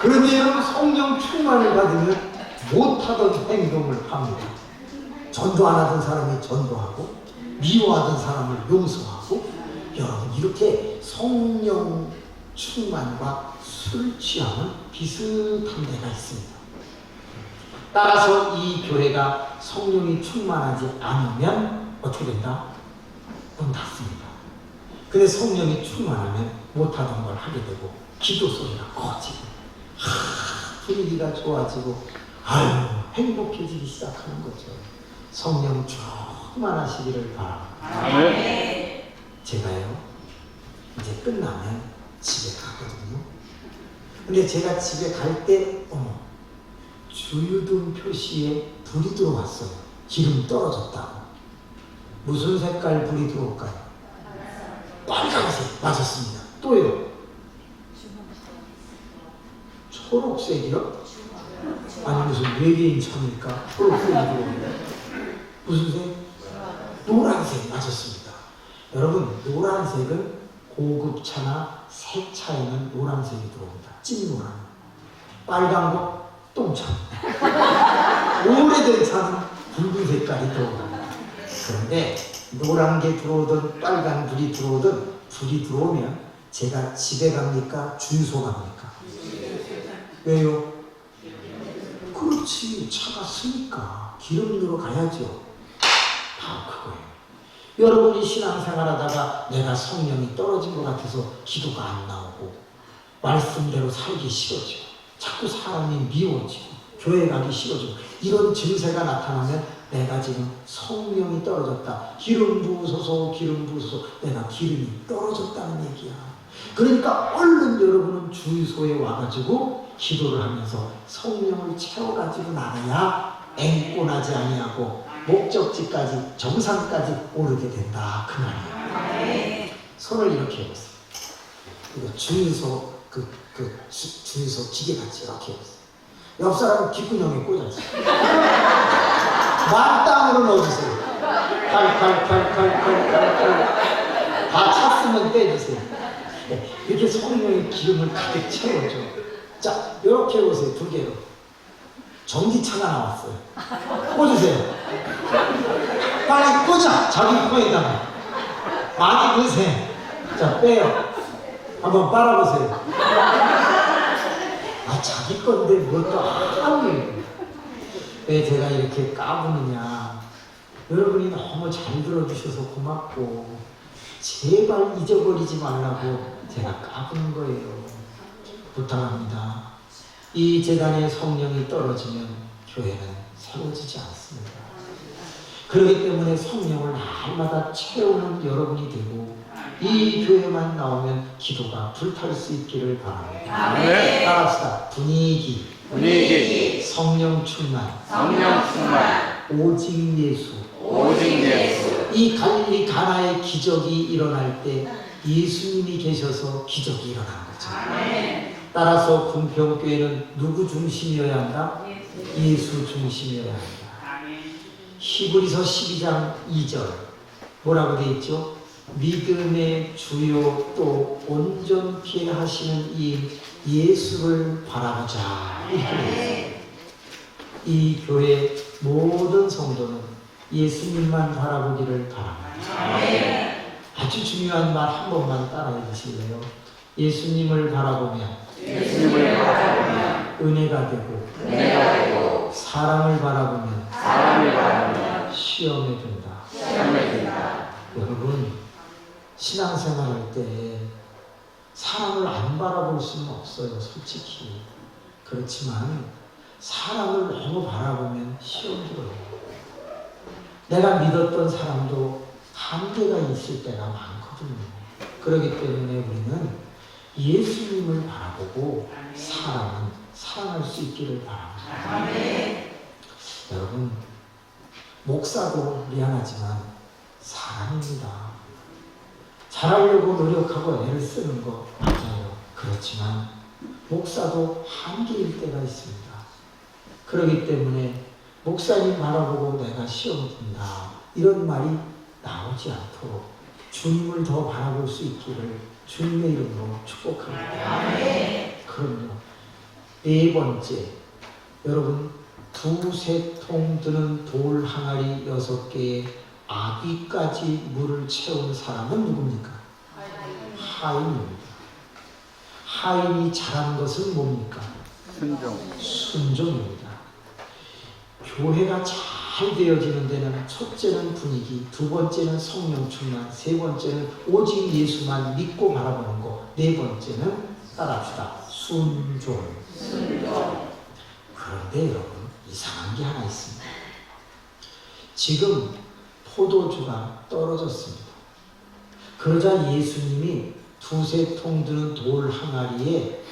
그런데 여러분 성령 충만을 받으면 못하던 행동을 합니다. 전도 안 하던 사람이 전도하고 미워하던 사람을 용서하고, 여러분 이렇게 성령 충만과 술 취함은 비슷한 데가 있습니다. 따라서 이 교회가 성령이 충만하지 않으면 어떻게 된다? 문 닫습니다. 근데 성령이 충만하면 못하던 걸 하게 되고 기도 소리가 커지고 분위기가 좋아지고 행복해지기 시작하는 거죠. 성령 충만하시기를 바랍니다. 제가요 이제 끝나면 집에 가거든요. 근데 제가 집에 갈 때 주유등 표시에 불이 들어왔어요. 기름 떨어졌다고. 무슨 색깔 불이 들어올까요? 빨간색. 맞았습니다. 또요? 초록색이요? 아니 무슨 외계인 차입니까? 초록색이 들어옵니다. 무슨 색? 노란색. 맞았습니다. 여러분 노란색은 고급차나 새 차에는 노란색이 들어옵니다. 찐노란. 빨간 거 똥차. 오래된 차는 붉은 색깔이 들어옵니다. 그런데 노란 게 들어오든 빨간 불이 들어오든 불이 들어오면 제가 집에 갑니까? 주유소 갑니까? 왜요? 그렇지. 차가 쓰니까 기름 넣으러 가야죠. 바로 그거예요. 여러분이 신앙생활 하다가 내가 성령이 떨어진 것 같아서 기도가 안 나오고 말씀대로 살기 싫어지고 자꾸 사람이 미워지고 교회 가기 싫어지고 이런 증세가 나타나면 내가 지금 성령이 떨어졌다. 기름 부으소서 기름 부으소서. 내가 기름이 떨어졌다는 얘기야. 그러니까 얼른 여러분은 주유소에 와가지고 기도를 하면서 성령을 채워가지고 나가야 앵꼬나지 아니하고 목적지까지 정상까지 오르게 된다 그 말이에요. 손을 이렇게 해보세요. 이거 주유소 주유소 기계같이 이렇게 해보세요. 옆 사람은 귓구녕에 꽂아주세요. 만땅으로 넣어주세요. 칼칼칼칼칼칼 다 찼으면 떼주세요. 네, 이렇게 성령의 기름을 가득 채워줘. 자, 이렇게 해보세요. 두 개로. 전기차가 나왔어요. 꽂으세요. 빨리 꽂아. 자기 코에다가 많이 넣으세요. 자, 빼요. 한번 빨아보세요. 자기 건데 뭘또 하는. 왜 제가 이렇게 까부느냐. 여러분이 너무 잘 들어주셔서 고맙고 제발 잊어버리지 말라고 제가 까부는 거예요. 부탁합니다. 이 재단에 성령이 떨어지면 교회는 세워지지 않습니다. 그렇기 때문에 성령을 날마다 채우는 여러분이 되고 이 교회만 나오면 기도가 불탈 수 있기를 바랍니다. 아멘. 따라합시다. 분위기, 성령 충만, 오직 예수. 이 갈릴리 가나의 기적이 일어날 때 예수님이 계셔서 기적이 일어난 거죠. 따라서 궁평교회는 누구 중심이어야 한다? 예수 중심이어야 한다. 히브리서 12장 2절 뭐라고 되어 있죠? 믿음의 주요 또 온전케 하시는 이 예수를 바라보자. 이렇게 되어 있습니다. 이 교회 모든 성도는 예수님만 바라보기를 바랍니다. 아주 중요한 말 한 번만 따라해 주실래요? 예수님을 바라보면 은혜가 되고 사람을 바라보면 시험에 든다. 여러분 신앙생활할 때 사람을 안 바라볼 수는 없어요. 솔직히. 그렇지만 사람을 너무 바라보면 시험 들어요. 내가 믿었던 사람도 한계가 있을 때가 많거든요. 그렇기 때문에 우리는 예수님을 바라보고 사람은 사랑할 수 있기를 바랍니다. 여러분 목사도 미안하지만 사람입니다. 잘하려고 노력하고 애를 쓰는 거 맞아요. 그렇지만 목사도 한계일 때가 있습니다. 그렇기 때문에 목사님 바라보고 내가 시험 든다 이런 말이 나오지 않도록 주님을 더 바라볼 수 있기를 주님의 이름으로 축복합니다. 그럼요. 네 번째, 여러분 두세 통 드는 돌 항아리 6개에 아귀까지 물을 채운 사람은 누굽니까? 하인입니다. 하인이 잘한 것은 뭡니까? 순종입니다. 교회가 잘 되어지는 데는 첫째는 분위기, 두 번째는 성령 충만, 세 번째는 오직 예수만 믿고 바라보는 것, 네 번째는 따라합시다. 순종. 그런데 여러분 이상한 게 하나 있습니다. 지금 포도주가 떨어졌습니다. 그러자 예수님이 두세 통 드는 돌 항아리에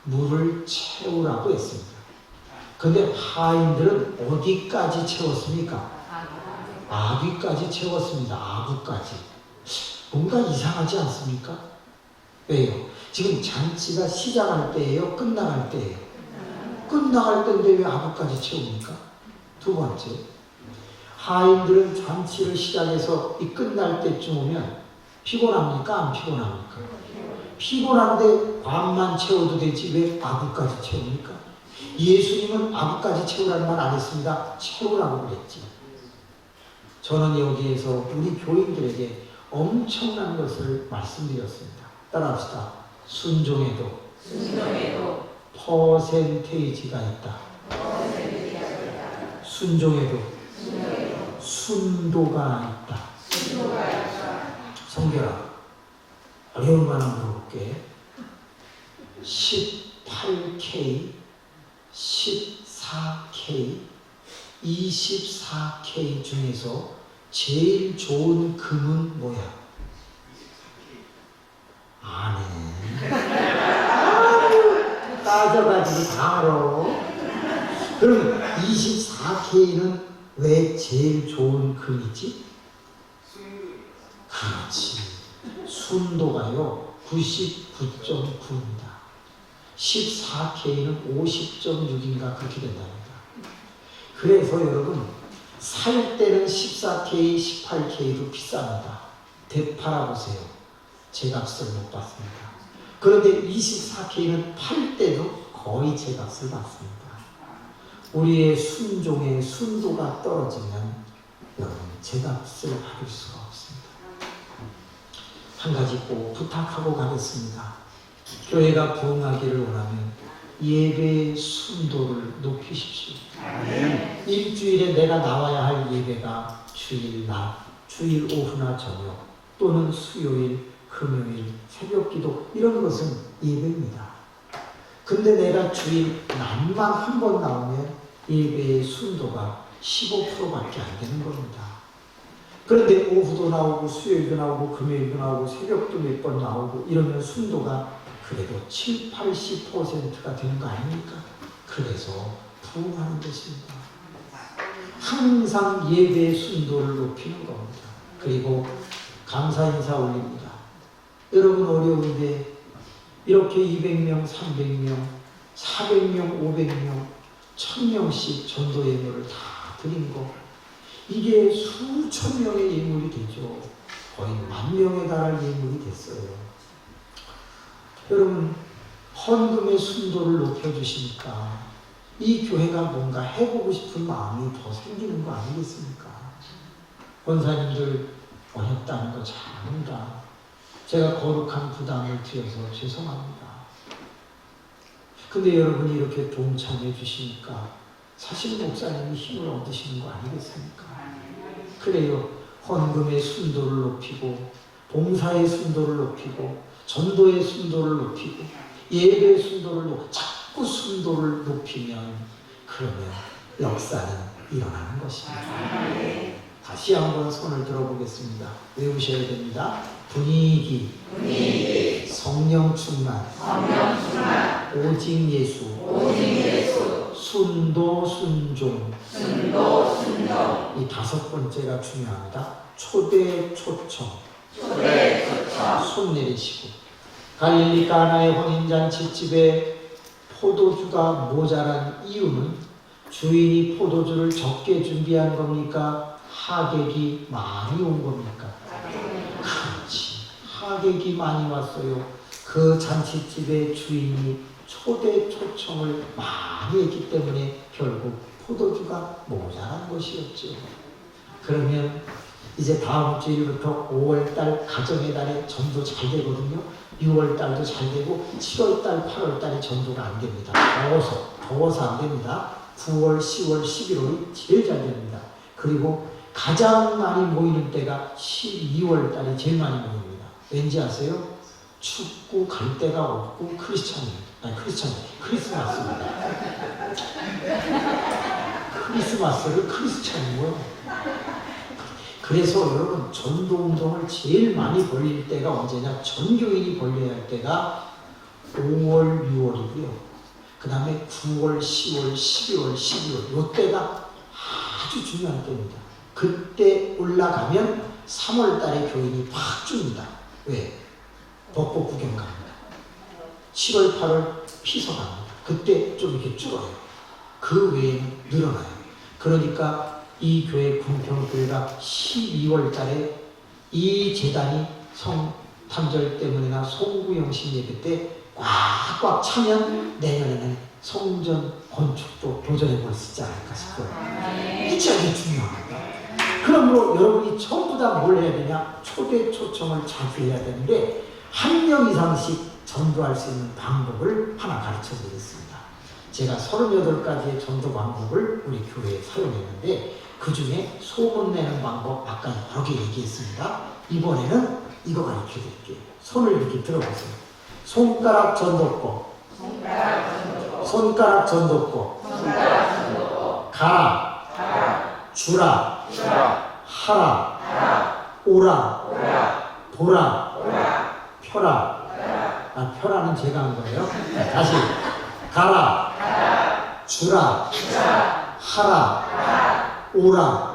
물을 채우라고 했습니다. 그런데 하인들은 어디까지 채웠습니까? 아귀까지 채웠습니다. 아구까지. 뭔가 이상하지 않습니까? 왜요? 지금 잔치가 시작할 때예요? 끝나갈 때예요? 끝나갈 때인데 왜 아구까지 채웁니까? 두 번째, 하인들은 잔치를 시작해서 이 끝날 때쯤 오면 피곤합니까? 안 피곤합니까? 피곤한데 반만 채워도 되지 왜 아구까지 채웁니까? 예수님은 아구까지 채우라는 말 안 했습니다. 채우라고 그랬지. 저는 여기에서 우리 교인들에게 엄청난 것을 말씀드렸습니다. 따라합시다. 순종에도 퍼센테이지가 있다. 순종에도 순도가 있다. 성결아, 어려운 거 하나 물어볼게. 18K, 14K, 24K 중에서 제일 좋은 금은 뭐야? 안 해. 따져가지고 다 알아. 그럼 24K는 왜 제일 좋은 금이지? 그렇지. 순도가요 99.9입니다. 14K는 50.6인가 그렇게 된답니다. 그래서 여러분 살 때는 14K, 18K도 비쌉니다. 되팔아보세요. 제 값을 못 받습니다. 그런데 24K는 팔 때도 거의 제 값을 받습니다. 우리의 순종의 순도가 떨어지면 여러분 제 값을 받을 수가 없습니다. 한 가지 꼭 부탁하고 가겠습니다. 교회가 부흥하기를 원하면 예배의 순도를 높이십시오. 일주일에 내가 나와야 할 예배가 주일 낮, 주일 오후나 저녁 또는 수요일, 금요일, 새벽기도 이런 것은 예배입니다. 근데 내가 주일 낮만 한 번 나오면 예배의 순도가 15%밖에 안 되는 겁니다. 그런데 오후도 나오고 수요일도 나오고 금요일도 나오고 새벽도 몇 번 나오고 이러면 순도가 그래도 7, 80%가 되는 거 아닙니까? 그래서 부흥하는 것입니다. 항상 예배의 순도를 높이는 겁니다. 그리고 감사 인사 올립니다. 여러분 어려운데 이렇게 200명, 300명, 400명, 500명, 1000명씩 전도 예물을 다 드린 거, 이게 수천 명의 예물이 되죠. 거의 10,000명에 달할 예물이 됐어요. 여러분 헌금의 순도를 높여주시니까 이 교회가 뭔가 해보고 싶은 마음이 더 생기는 거 아니겠습니까? 권사님들 어렵다는 거 잘 압니다. 제가 거룩한 부담을 드려서 죄송합니다. 근데 여러분이 이렇게 동참해 주시니까 사실 목사님이 힘을 얻으시는 거 아니겠습니까? 그래요. 헌금의 순도를 높이고 봉사의 순도를 높이고 전도의 순도를 높이고 예배의 순도를 높이고 자꾸 순도를 높이면 그러면 역사는 일어나는 것입니다. 다시 한번 손을 들어보겠습니다. 외우셔야 됩니다. 분위기, 성령 충만, 오직 예수, 순도 순종. 이 5번째가 중요합니다. 초대 초청. 손 내리시고. 갈릴리 가나의 혼인잔치집에 포도주가 모자란 이유는 주인이 포도주를 적게 준비한 겁니까? 하객이 많이 온 겁니까? 그렇지. 하객이 많이 왔어요. 그 잔치집의 주인이 초대 초청을 많이 했기 때문에 결국 포도주가 모자란 것이었죠. 그러면 이제 다음 주일부터 5월달 가정의 달에 전도 잘 되거든요. 6월달도 잘 되고 7월달, 8월달이 전도가 안 됩니다. 더워서 안 됩니다. 9월, 10월, 11월이 제일 잘 됩니다. 그리고 가장 많이 모이는 때가 12월달이 제일 많이 모입니다. 왠지 아세요? 춥고 갈 데가 없고 크리스마스입니다. 크리스마스를 크리스찬이고요. 그래서 여러분 전도운동을 제일 많이 벌릴 때가 언제냐? 전교인이 벌려야 할 때가 5월, 6월이고요. 그 다음에 9월, 10월, 11월, 12월 이때가 아주 중요한 때입니다. 그때 올라가면 3월 달에 교인이 확 줍니다. 왜? 벚꽃 구경 갑니다. 7월, 8월 피서 갑니다. 그때 좀 이렇게 줄어요. 그 외에는 늘어나요. 그러니까 이 교회 궁평교회가 12월 달에 이 재단이 성탄절 때문에나 송구영신 예배 때 꽉꽉 차면 내년에는 성전 건축도 도전해 볼 수 있지 않을까 싶어요. 이게 중요합니다. 그러므로 여러분이 전부 다 뭘 해야 되냐? 초대 초청을 자주 해야 되는데 1명 이상씩 전도할 수 있는 방법을 하나 가르쳐 드리겠습니다. 제가 38가지의 전도 방법을 우리 교회에 사용했는데 그 중에 소문 내는 방법 아까 여러 개 얘기했습니다. 이번에는 이거 가르쳐 드릴게요. 손을 이렇게 들어보세요. 손가락 전도법. 손가락 전도법. 가라. 주라. 하라. 오라. 보라. 펴라. 펴라는 제가 한 거예요. 다시. 가라. 주라. 하라. 오라.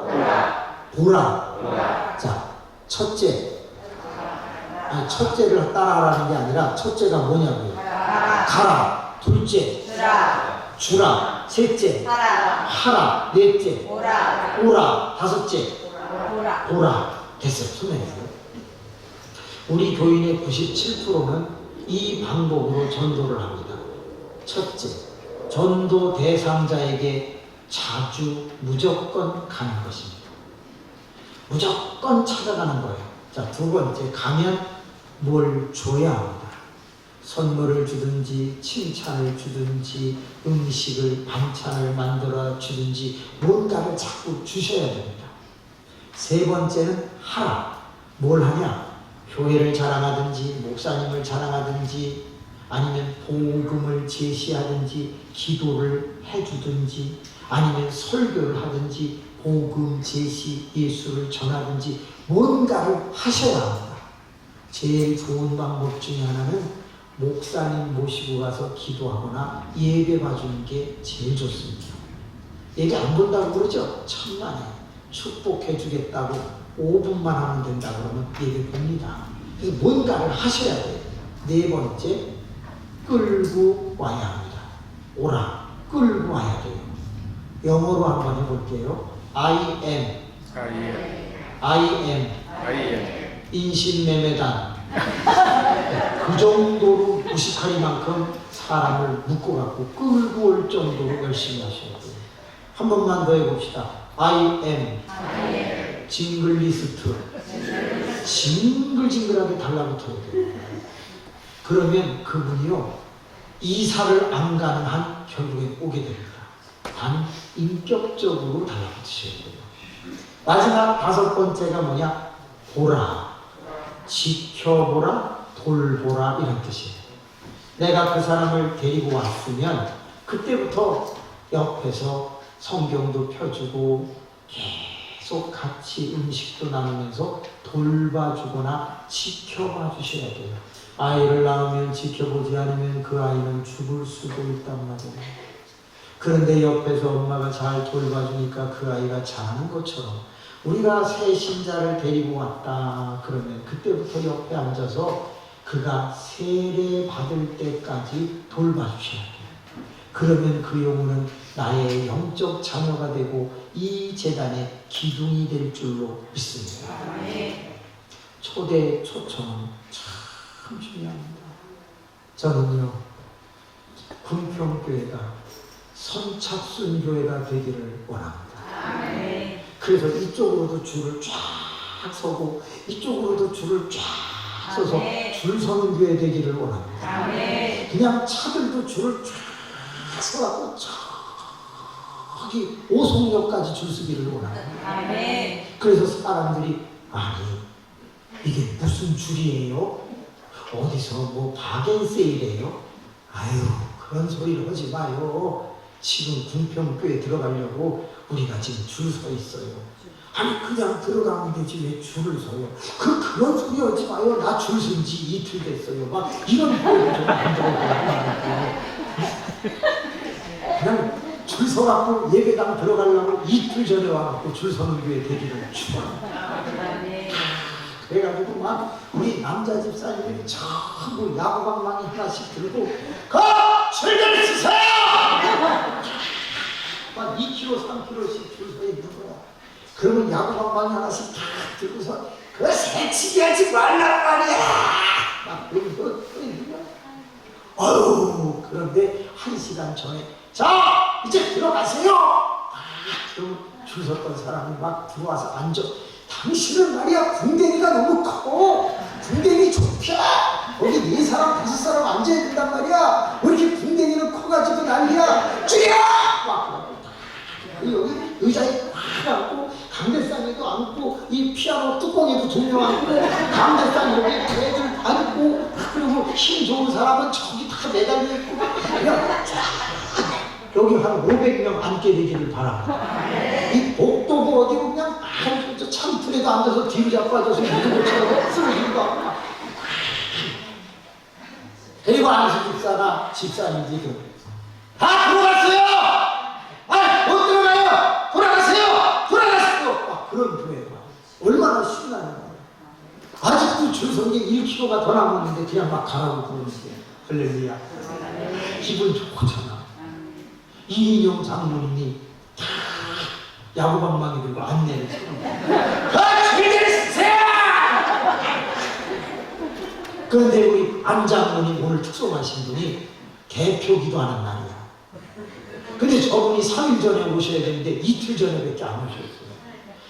보라. 자, 첫째를 따라하라는 게 아니라 첫째가 뭐냐고요. 가라. 둘째. 주라. 셋째. 하라. 넷째. 오라. 다섯째. 보라. 됐어요. 손 내주세요. 우리 교인의 97%는 이 방법으로 전도를 합니다. 첫째, 전도 대상자에게 자주 무조건 가는 것입니다. 무조건 찾아가는 거예요. 자, 두 번째, 가면 뭘 줘야 합니다. 선물을 주든지 칭찬을 주든지 음식을 반찬을 만들어 주든지 뭔가를 자꾸 주셔야 됩니다. 세 번째는 하라. 뭘 하냐? 교회를 자랑하든지 목사님을 자랑하든지 아니면 복음을 제시하든지 기도를 해주든지 아니면 설교를 하든지 복음 제시 예수를 전하든지 뭔가를 하셔야 합니다. 제일 좋은 방법 중에 하나는 목사님 모시고 가서 기도하거나 예배 봐주는 게 제일 좋습니다. 예배 안 본다고 그러죠? 천만에 축복해 주겠다고 5분만 하면 된다 그러면 예배 봅니다. 그래서 뭔가를 하셔야 돼요. 네 번째, 끌고 와야 합니다. 오라, 끌고 와야 돼요. 영어로 한번 해볼게요. I am 인신매매단. 그 정도로 무식하리만큼 사람을 묶어갖고 끌고 올 정도로 열심히 하셔야 돼요. 한 번만 더 해봅시다. I am 징글리스트. 징글징글하게 달라붙어야 돼요. 그러면 그분이요, 이사를 안 가는 한 결국엔 오게 됩니다. 단 인격적으로 달라붙으셔야 돼요. 마지막 다섯 번째가 뭐냐? 보라, 지켜보라, 돌보라 이런 뜻이에요. 내가 그 사람을 데리고 왔으면 그때부터 옆에서 성경도 펴주고 계속 같이 음식도 나누면서 돌봐주거나 지켜봐 주셔야 돼요. 아이를 낳으면 지켜보지 않으면 그 아이는 죽을 수도 있단 말이에요. 그런데 옆에서 엄마가 잘 돌봐주니까 그 아이가 자는 것처럼 우리가 새 신자를 데리고 왔다 그러면 그때부터 옆에 앉아서 그가 세례 받을 때까지 돌봐주셔야 돼요. 그러면 그 영혼은 나의 영적 자녀가 되고 이 재단의 기둥이 될 줄로 믿습니다. 초대 초청은 참 중요합니다. 저는요, 군평교회가 선착순 교회가 되기를 원합니다. 그래서 이쪽으로도 줄을 쫙 서고 이쪽으로도 줄을 쫙 서서 줄 서는 교회 되기를 원합니다. 그냥 차들도 줄을 쫙 서갖고 저기 오송역까지 줄 서기를 원합니다. 그래서 사람들이 아니 이게 무슨 줄이에요? 어디서 뭐 바겐세일이에요? 아유 그런 소리를 하지 마요. 지금 군평교회 들어가려고 우리가 지금 줄 서 있어요. 아니 그냥 들어가면 되지 왜 줄을 서요? 그런 소리 하지 마요. 나 줄 쓴 지 이틀 됐어요. 막 이런 소리 좀 안 들어가요. 그냥 줄 서갖고 예배당 들어가려고 이틀 전에 와갖고 줄 서는 교회 되기를 축원합니다. 그래가지고 막 우리 남자 집사님들이 전부 야구방망이 하나씩 들고 줄을 쓰세요! 막 2kg, 3kg씩 줄 서 있는 거야. 그러면 야구방망이 하나씩 다 들고서 그거 새치기 하지 말란 말이야! 막 그러면서 있는 거야. 어휴, 그런데 1시간 전에 자, 이제 들어가세요! 그럼 줄 섰던 사람이 막 들어와서 앉아. 당신은 말이야 궁뎅이가 너무 커. 궁뎅이 좁혀. 거기 4사람 5사람 앉아야 된단 말이야. 왜 이렇게 궁뎅이는 커가지고 난리야. 줄여! 막 여기 의자에 팍 앉고 강대상에도 앉고 이 피아노 뚜껑에도 조명 앉고 강대상 여기 애들 앉고 그리고 힘 좋은 사람은 저기 다 매달려 있고 그냥 여기 한 500명 앉게 되기를 바랍니다. 이 복도고 어디고 그냥 저 창틀에도 앉아서 뒤로 자빠져서 무슨 것처럼 쓰러진 거. 그리고 안수 집사가 집사님이 다 들어갔어요! 아, 못 들어가요! 돌아가세요! 돌아가세요! 그런 교회가 얼마나 신나는 거예요. 아직도 줄 선 게 1km가 더 남았는데 그냥 막 가라고 부르는데 할렐루야. 기분 좋잖아. 이인용 장모님이 다 야구방망이 들고 안내를 그런데 우리 안 장모님 오늘 특송하신 분이 대표 기도하는 날이야. 근데 저분이 3일 전에 오셔야 되는데 이틀 전에밖에 안 오셨어요.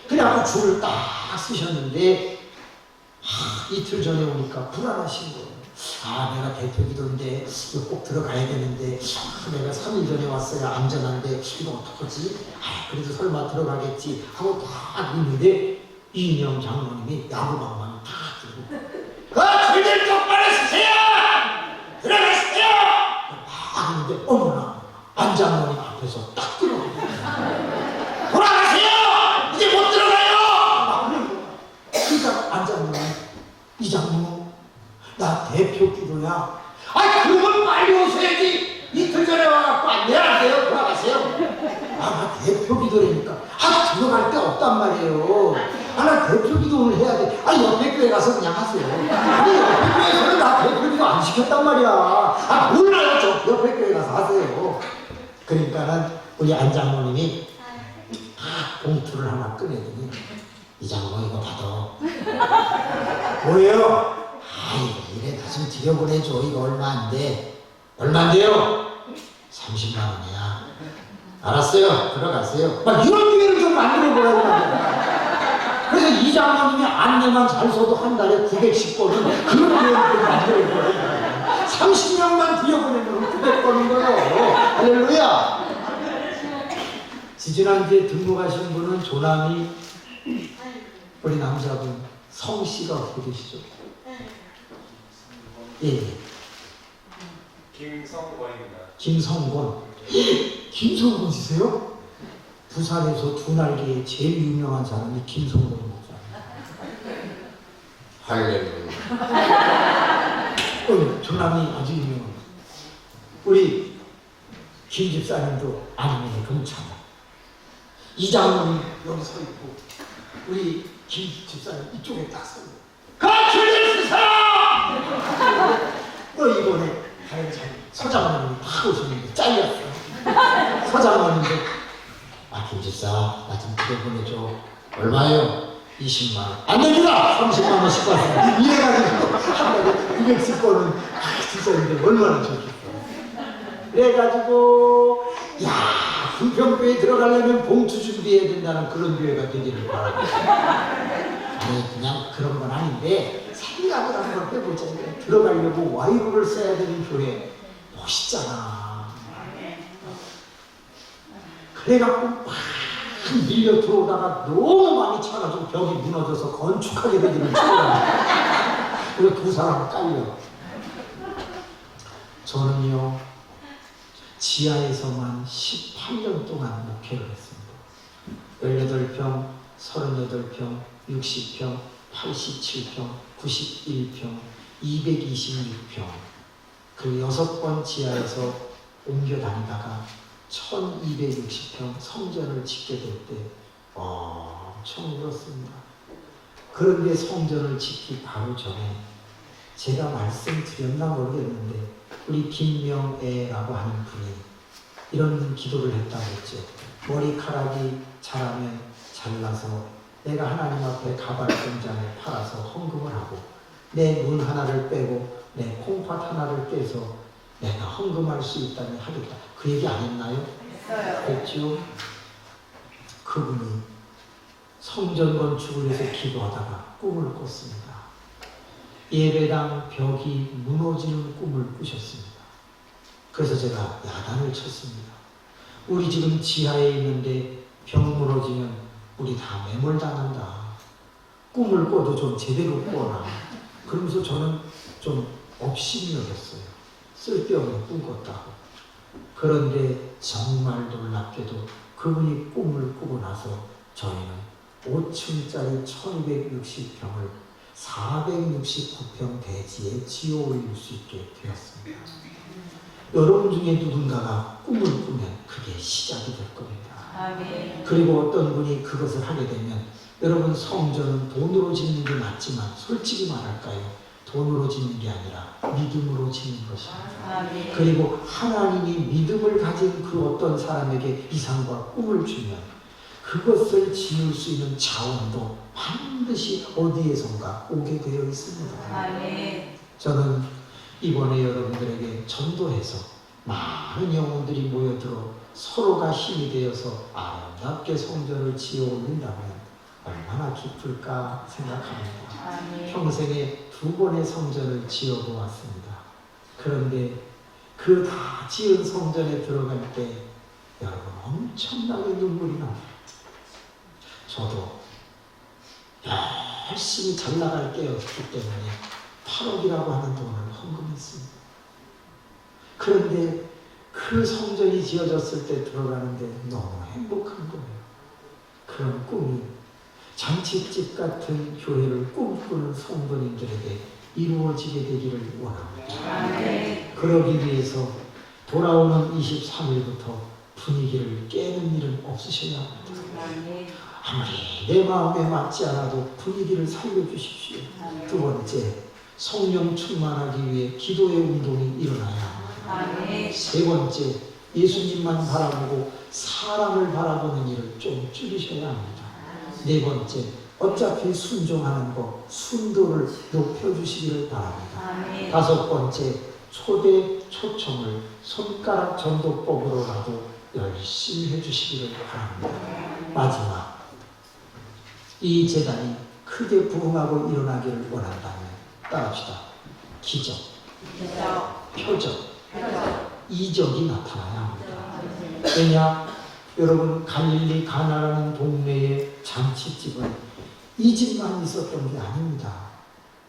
그래갖고 줄을 딱 쓰셨는데 이틀 전에 오니까 불안하신 거예요. 아, 내가 대표 기도인데 이거 꼭 들어가야 되는데 내가 3일 전에 왔어야 안전한데 이거 어떡하지? 아, 그래도 설마 들어가겠지 하고 딱 있는데 이인영 장로님이 야구방망이 딱 들고 줄들 똑바로 쓰세요! 들어가세요! 막 하는데 어머나 안 장로님 앞에서 딱 들어가요. 이장모, 나 대표 기도야. 아, 그러면 빨리 오셔야지. 이틀 전에 와갖고 안내하세요. 돌아가세요. 아, 나 대표 기도라니까. 아, 들어갈 데 없단 말이에요. 아, 나 대표 기도를 해야 돼. 아, 옆에 교회 가서 그냥 하세요. 아니, 옆에 교회에서는 나 대표 기도 안 시켰단 말이야. 아, 몰라요. 저 옆에 교회 가서 하세요. 그러니까는 우리 안장모님이 봉투를 하나 꺼내더니 이장모 이거 받아. 뭐예요? 이래 나 좀 들여보내줘. 이거 얼마 안 돼. 얼마인데요? 30만 원이야. 알았어요. 들어가세요. 막 이런 기회를 좀 만들어 보라고 합니다. 그래서 이장모님이 안내만 잘 써도 한 달에 910번은 그런 기회를 좀 만들어 보라고. 30명만 들여보내면 900번인 거예요. 할렐루야. 지지난주에 등록하신 분은 조남이 우리 남자분 성씨가 어떻게 되시죠? 예. 김성권입니다. 김성권. 김성권이세요? 부산에서 두 날개에 제일 유명한 사람이 김성권 목사입니다. 할렐루야. 조남이 아주 유명합니다. 우리 김 집사님도 아니면 금차다. 이장모님 여기 서 있고 우리 김 집사님 이쪽에 딱 서 있고 같이 서라! 또 이번에 서장모님이 팍 오셨는데 잘렸어. 서장모님도 김 집사 나 좀 들여보내줘. 얼마예요? 20만 원. 안 됩니다! 30만 원씩 받았어. 이래가지고 한 달에 910번은 집사님들 얼마나 좋겠어. 그래가지고 불평교에 들어가려면 봉투 준비해야 된다는 그런 교회가 되기를 바랍니다. 아니 그냥 그런 건 아닌데 생각을 한번 해보자. 들어가려고 와이로를 써야 되는 교회 멋있잖아. 그래갖고 막 밀려 들어오다가 너무 많이 차가지고 벽이 무너져서 건축하게 되기를 축원합니다. 그래서 두 사람 깔려. 저는요 지하에서만 18년 동안 목회를 했습니다. 18평, 38평, 60평, 87평, 91평, 226평 그 6번 지하에서 옮겨 다니다가 1260평 성전을 짓게 될 때 엄청 울었습니다. 그런데 성전을 짓기 바로 전에 제가 말씀드렸나 모르겠는데 우리 김명애라고 하는 분이 이런 기도를 했다고 했죠. 머리카락이 자라면 잘라서 내가 하나님 앞에 가발 공장에 팔아서 헌금을 하고 내 눈 하나를 빼고 내 콩팥 하나를 떼서 내가 헌금할 수 있다면 하겠다. 그 얘기 안 했나요? 했죠. 그분이 성전 건축을 위해서 기도하다가 꿈을 꿨습니다. 예배당 벽이 무너지는 꿈을 꾸셨습니다. 그래서 제가 야단을 쳤습니다. 우리 지금 지하에 있는데 벽 무너지면 우리 다 매몰당한다. 꿈을 꿔도 좀 제대로 꿔라. 그러면서 저는 좀 업신여겼어요. 쓸데없는 꿈 꿨다고. 그런데 정말 놀랍게도 그분이 꿈을 꾸고 나서 저희는 5층짜리 1260평을 469평 대지에 지어 올릴 수 있게 되었습니다. 여러분 중에 누군가가 꿈을 꾸면 그게 시작이 될 겁니다. 아멘. 그리고 어떤 분이 그것을 하게 되면 여러분 성전은 돈으로 짓는 게 맞지만 솔직히 말할까요? 돈으로 짓는 게 아니라 믿음으로 짓는 것입니다. 아멘. 그리고 하나님이 믿음을 가진 그 어떤 사람에게 이상과 꿈을 주면 그것을 지을 수 있는 자원도 반드시 어디에선가 오게 되어 있습니다. 아멘. 저는 이번에 여러분들에게 전도해서 많은 영혼들이 모여들어 서로가 힘이 되어서 아름답게 성전을 지어 올린다면 얼마나 기쁠까 생각합니다. 아멘. 평생에 2번의 성전을 지어 보았습니다. 그런데 그 다 지은 성전에 들어갈 때 여러분 엄청나게 눈물이 납니다. 저도 열심히 잘 나갈 때였기 때문에 8억이라고 하는 돈을 헌금했습니다. 그런데 그 성전이 지어졌을 때 들어가는데 너무 행복한 거예요. 그런 꿈이 잔치집 같은 교회를 꿈꾸는 성도님들에게 이루어지게 되기를 원합니다. 그러기 위해서 돌아오는 23일부터 분위기를 깨는 일은 없으셔야 합니다. 아무리 내 마음에 맞지 않아도 분위기를 살려주십시오. 두 번째, 성령 충만하기 위해 기도의 운동이 일어나야 합니다. 세 번째, 예수님만 바라보고 사람을 바라보는 일을 좀 줄이셔야 합니다. 네 번째, 어차피 순종하는 것, 순도를 높여주시기를 바랍니다. 다섯 번째, 초대 초청을 손가락 전도법으로라도 열심히 해주시기를 바랍니다. 마지막, 이 재단이 크게 부흥하고 일어나기를 원한다면 따릅시다. 기적, 표적, 이적이 나타나야 합니다. 왜냐? 여러분, 갈릴리 가나라는 동네의 잔치집은 이 집만 있었던 게 아닙니다.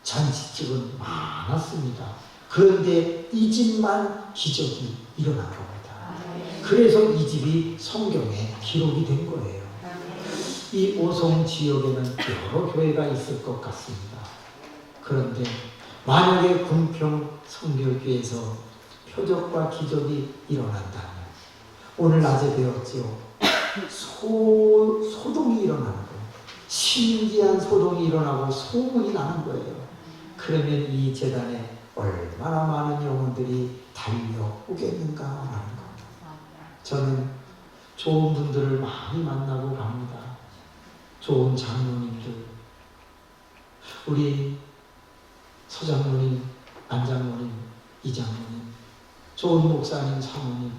잔치집은 많았습니다. 그런데 이 집만 기적이 일어난 겁니다. 그래서 이 집이 성경에 기록이 된 거예요. 이 오송 지역에는 여러 교회가 있을 것 같습니다. 그런데 만약에 군평 성결교회에서 표적과 기적이 일어난다면, 오늘 낮에 배웠죠. 소동이 일어나는 거예요. 신기한 소동이 일어나고 소문이 나는 거예요. 그러면 이 재단에 얼마나 많은 영혼들이 달려오겠는가 하는 겁니다. 저는 좋은 분들을 많이 만나고 갑니다. 좋은 장로님들, 우리 서장로님, 안장로님, 이장로님, 좋은 목사님, 사모님,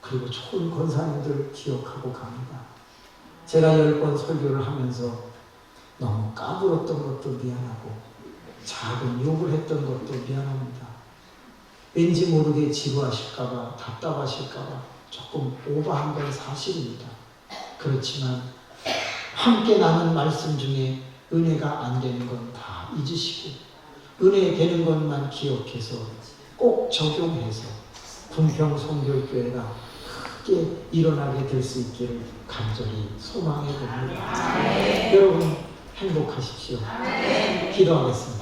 그리고 좋은 권사님들 기억하고 갑니다. 제가 10번 설교를 하면서 너무 까불었던 것도 미안하고 작은 욕을 했던 것도 미안합니다. 왠지 모르게 지루하실까봐, 답답하실까봐 조금 오버한 건 사실입니다. 그렇지만 함께 나눈 말씀 중에 은혜가 안 되는 건 다 잊으시고 은혜 되는 것만 기억해서 꼭 적용해서 군평 성결교회가 크게 일어나게 될 수 있기를 간절히 소망해 봅니다. 여러분 행복하십시오. 기도하겠습니다.